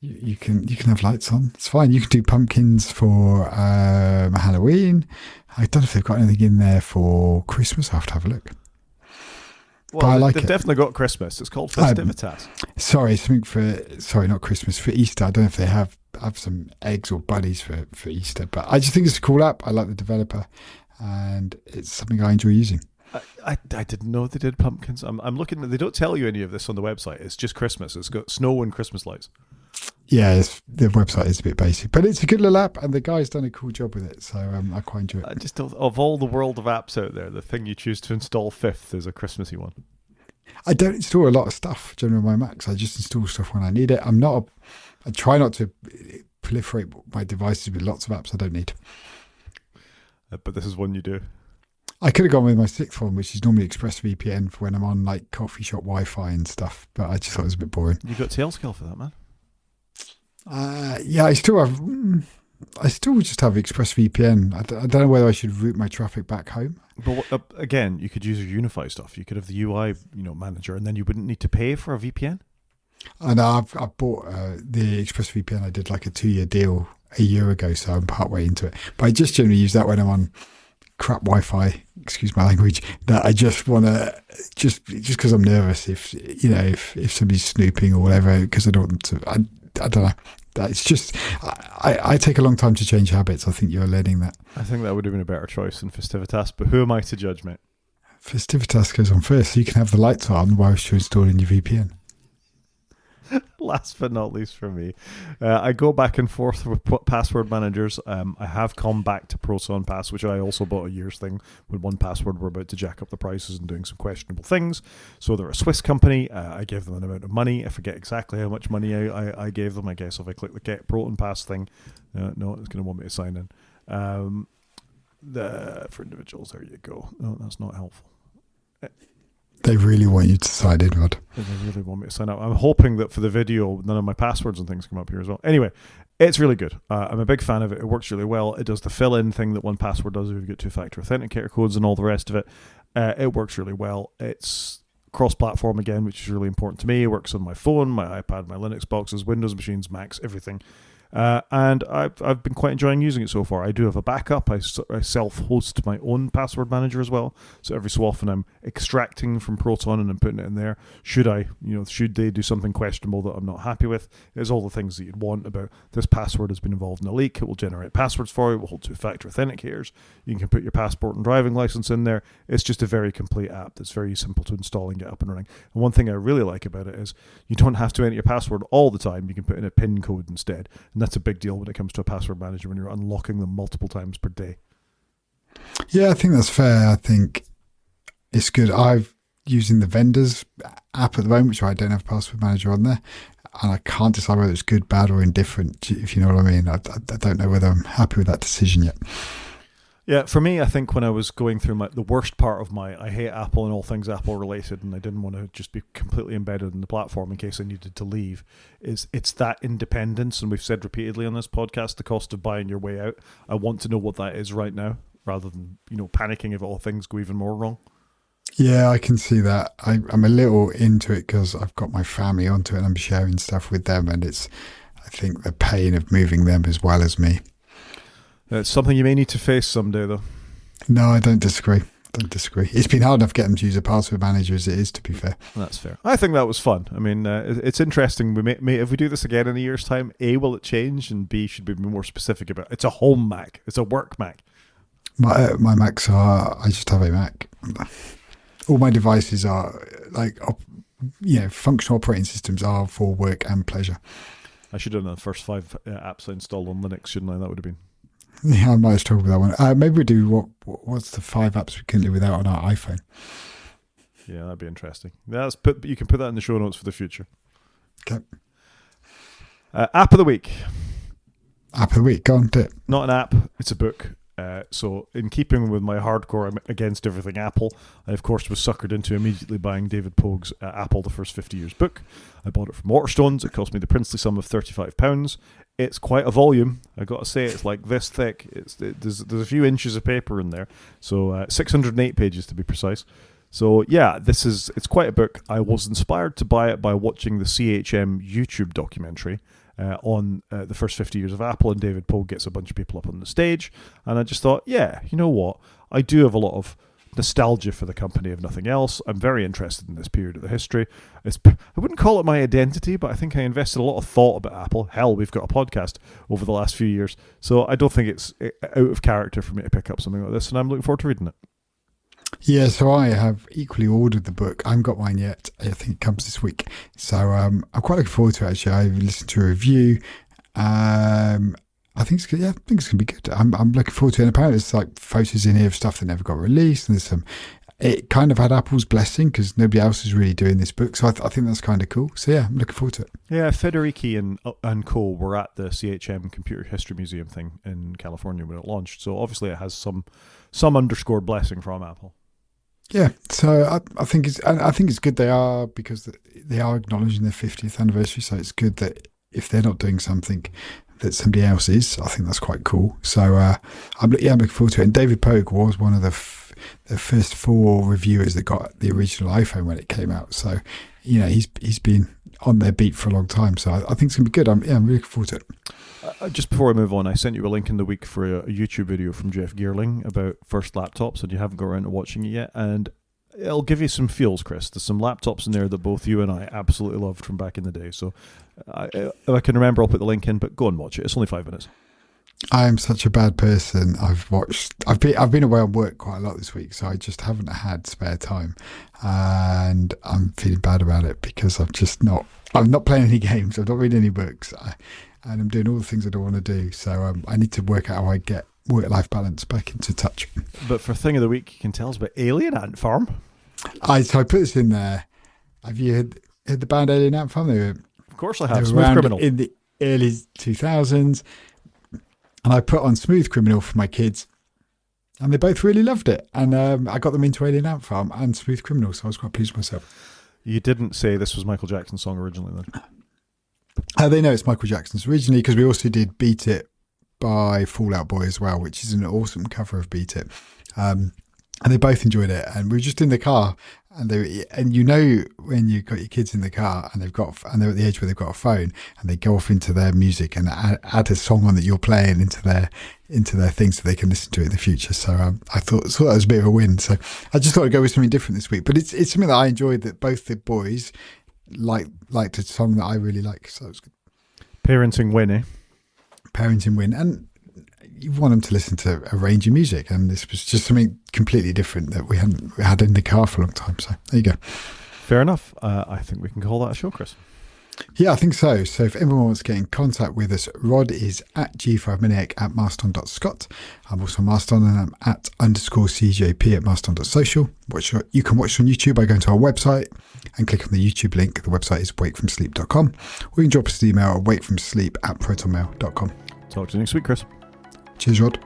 [SPEAKER 2] You can have lights on. It's fine. You can do pumpkins for Halloween. I don't know if they've got anything in there for Christmas. I'll have to have a look.
[SPEAKER 1] Well, they've definitely got Christmas. It's called Festivitas.
[SPEAKER 2] Sorry, not Christmas, for Easter. I don't know if they have some eggs or bunnies for Easter, but I just think it's a cool app. I like the developer, and it's something I enjoy using.
[SPEAKER 1] I didn't know they did pumpkins. I'm looking. They don't tell you any of this on the website. It's just Christmas. It's got snow and Christmas lights.
[SPEAKER 2] Yeah, the website is a bit basic, but it's a good little app, and the guy's done a cool job with it, so I quite enjoy it.
[SPEAKER 1] I just don't, of all the world of apps out there, the thing you choose to install fifth is a Christmassy one.
[SPEAKER 2] I don't install a lot of stuff generally on my Macs. I just install stuff when I need it. I try not to proliferate my devices with lots of apps I don't need.
[SPEAKER 1] But this is one you do.
[SPEAKER 2] I could have gone with my sixth one, which is normally ExpressVPN for when I'm on like coffee shop Wi-Fi and stuff, but I just thought it was a bit boring.
[SPEAKER 1] You got Tailscale for that, man.
[SPEAKER 2] Yeah, I still just have ExpressVPN. I don't know whether I should route my traffic back home.
[SPEAKER 1] But again, you could use your UniFi stuff. You could have the UI, manager, and then you wouldn't need to pay for a VPN.
[SPEAKER 2] And I've bought the ExpressVPN. I did like a 2-year deal a year ago, so I'm partway into it. But I just generally use that when I'm on crap Wi-Fi. Excuse my language. That I just want to just because I'm nervous if somebody's snooping or whatever. Because I don't want to. I don't know. It's just I take a long time to change habits. I think you're learning that.
[SPEAKER 1] I think that would have been a better choice than Festivitas, but who am I to judge, mate?
[SPEAKER 2] Festivitas goes on first, so you can have the lights on whilst you're installing your VPN.
[SPEAKER 1] Last but not least for me, I go back and forth with password managers. I have come back to Proton Pass, which I also bought a year's thing when 1Password were about to jack up the prices and doing some questionable things. So they're a Swiss company. I gave them an amount of money. I forget exactly how much money I gave them. I guess if I click the Get Proton Pass thing, no, it's going to want me to sign in. For individuals, there you go. No, that's not helpful.
[SPEAKER 2] They really want you to sign in, Rod.
[SPEAKER 1] They really want me to sign up. I'm hoping that for the video, none of my passwords and things come up here as well. Anyway, it's really good. I'm a big fan of it. It works really well. It does the fill-in thing that 1Password does if you get two-factor authenticator codes and all the rest of it. It works really well. It's cross-platform again, which is really important to me. It works on my phone, my iPad, my Linux boxes, Windows machines, Macs, everything. And I've been quite enjoying using it so far. I do have a backup. I self-host my own password manager as well. So every so often I'm extracting from Proton and I'm putting it in there. Should they do something questionable that I'm not happy with? There's all the things that you'd want about this password has been involved in a leak. It will generate passwords for you. It will hold two-factor authenticators. You can put your passport and driving license in there. It's just a very complete app that's very simple to install and get up and running. And one thing I really like about it is you don't have to enter your password all the time. You can put in a PIN code instead. And that's a big deal when it comes to a password manager when you're unlocking them multiple times per day.
[SPEAKER 2] Yeah, I think that's fair. I think it's good. I'm using the vendors app at the moment, which I don't have a password manager on there. And I can't decide whether it's good, bad, or indifferent, if you know what I mean. I don't know whether I'm happy with that decision yet.
[SPEAKER 1] Yeah, for me, I think when I was going through the worst part of I hate Apple and all things Apple related, and I didn't want to just be completely embedded in the platform in case I needed to leave, it's that independence, and we've said repeatedly on this podcast, the cost of buying your way out. I want to know what that is right now, rather than panicking if all things go even more wrong.
[SPEAKER 2] Yeah, I can see that. I'm a little into it because I've got my family onto it and I'm sharing stuff with them, and it's I think the pain of moving them as well as me.
[SPEAKER 1] It's something you may need to face someday, though.
[SPEAKER 2] No, I don't disagree. It's been hard enough getting them to use a password manager as it is, to be fair.
[SPEAKER 1] That's fair. I think that was fun. I mean, it's interesting. We may, if we do this again in a year's time, A, will it change? And B, should we be more specific about it? It's a home Mac. It's a work Mac.
[SPEAKER 2] My Macs are, I just have a Mac. All my devices are functional operating systems are for work and pleasure.
[SPEAKER 1] I should have done the first 5 apps I installed on Linux, shouldn't I? That would have been.
[SPEAKER 2] Yeah, I might have struggled with that one. Maybe we do what's the 5 apps we can live without on our iPhone?
[SPEAKER 1] Yeah, that'd be interesting. You can put that in the show notes for the future.
[SPEAKER 2] Okay.
[SPEAKER 1] App of the week.
[SPEAKER 2] App of the week. Go on, do it.
[SPEAKER 1] Not an app. It's a book. So in keeping with my hardcore I'm against everything Apple, I of course was suckered into immediately buying David Pogue's Apple the First 50 Years book. I bought it from Waterstones. It cost me the princely sum of £35. It's quite a volume. I got to say, it's like this thick. There's a few inches of paper in there. So 608 pages to be precise. So yeah, it's quite a book. I was inspired to buy it by watching the CHM YouTube documentary on the first 50 years of Apple, and David Pogue gets a bunch of people up on the stage, and I just thought, yeah, you know what? I do have a lot of nostalgia for the company, if nothing else. I'm very interested in this period of the history. I wouldn't call it my identity, but I think I invested a lot of thought about Apple. Hell, we've got a podcast over the last few years, so I don't think it's out of character for me to pick up something like this, and I'm looking forward to reading it.
[SPEAKER 2] Yeah, so I have equally ordered the book. I haven't got mine yet. I think it comes this week. So I'm quite looking forward to it, actually. I've listened to a review. I think it's good. Yeah, I think it's going to be good. I'm looking forward to it. And apparently there's like photos in here of stuff that never got released. And it kind of had Apple's blessing because nobody else is really doing this book. So I think that's kind of cool. So yeah, I'm looking forward to it.
[SPEAKER 1] Yeah, Federici and co were at the CHM Computer History Museum thing in California when it launched. So obviously it has some underscored blessing from Apple.
[SPEAKER 2] Yeah, so I think it's good they are, because they are acknowledging their 50th anniversary. So it's good that if they're not doing something that somebody else is, I think that's quite cool. So I'm looking forward to it. And David Pogue was one of the first 4 reviewers that got the original iPhone when it came out. So he's been on their beat for a long time. So I think it's gonna be good. I'm really looking forward to it.
[SPEAKER 1] Just before I move on, I sent you a link in the week for a YouTube video from Jeff Geerling about first laptops, and you haven't got around to watching it yet. And it'll give you some feels, Chris. There's some laptops in there that both you and I absolutely loved from back in the day. So if I can remember, I'll put the link in, but go and watch it. It's only 5 minutes.
[SPEAKER 2] I am such a bad person. I've been away on work quite a lot this week, so I just haven't had spare time, and I'm feeling bad about it because I'm not playing any games. I'm not reading any books. And I'm doing all the things I don't want to do. So I need to work out how I get work-life balance back into touch.
[SPEAKER 1] But for Thing of the Week, you can tell us about Alien Ant Farm.
[SPEAKER 2] So I put this in there. Have you heard the band Alien Ant Farm?
[SPEAKER 1] Of course I have. Smooth Criminal.
[SPEAKER 2] In the early 2000s. And I put on Smooth Criminal for my kids. And they both really loved it. And I got them into Alien Ant Farm and Smooth Criminal. So I was quite pleased with myself.
[SPEAKER 1] You didn't say this was Michael Jackson's song originally then?
[SPEAKER 2] They know it's Michael Jackson's originally, because we also did Beat It by Fall Out Boy as well, which is an awesome cover of Beat It. And they both enjoyed it. And we were just in the car, and when you've got your kids in the car and they're at the age where they've got a phone, and they go off into their music and add a song on that you're playing into their thing so they can listen to it in the future. So I thought that was a bit of a win. So I just thought I'd go with something different this week. But it's something that I enjoyed, that both the boys liked a song that I really like, so it was good.
[SPEAKER 1] Parenting win, eh?
[SPEAKER 2] Parenting win, and you want them to listen to a range of music, and this was just something completely different that we hadn't had in the car for a long time. So there you go.
[SPEAKER 1] Fair enough. I think we can call that a show, Chris.
[SPEAKER 2] Yeah, I think so. So if anyone wants to get in contact with us, Rod is at G5Maniac at Marston.Scott. I'm also on Marston, and I'm at _CJP at Marston.Social. You can watch on YouTube by going to our website and click on the YouTube link. The website is wakefromsleep.com. Or you can drop us an email at wakefromsleep@protonmail.com.
[SPEAKER 1] Talk to you next week, Chris.
[SPEAKER 2] Cheers, Rod.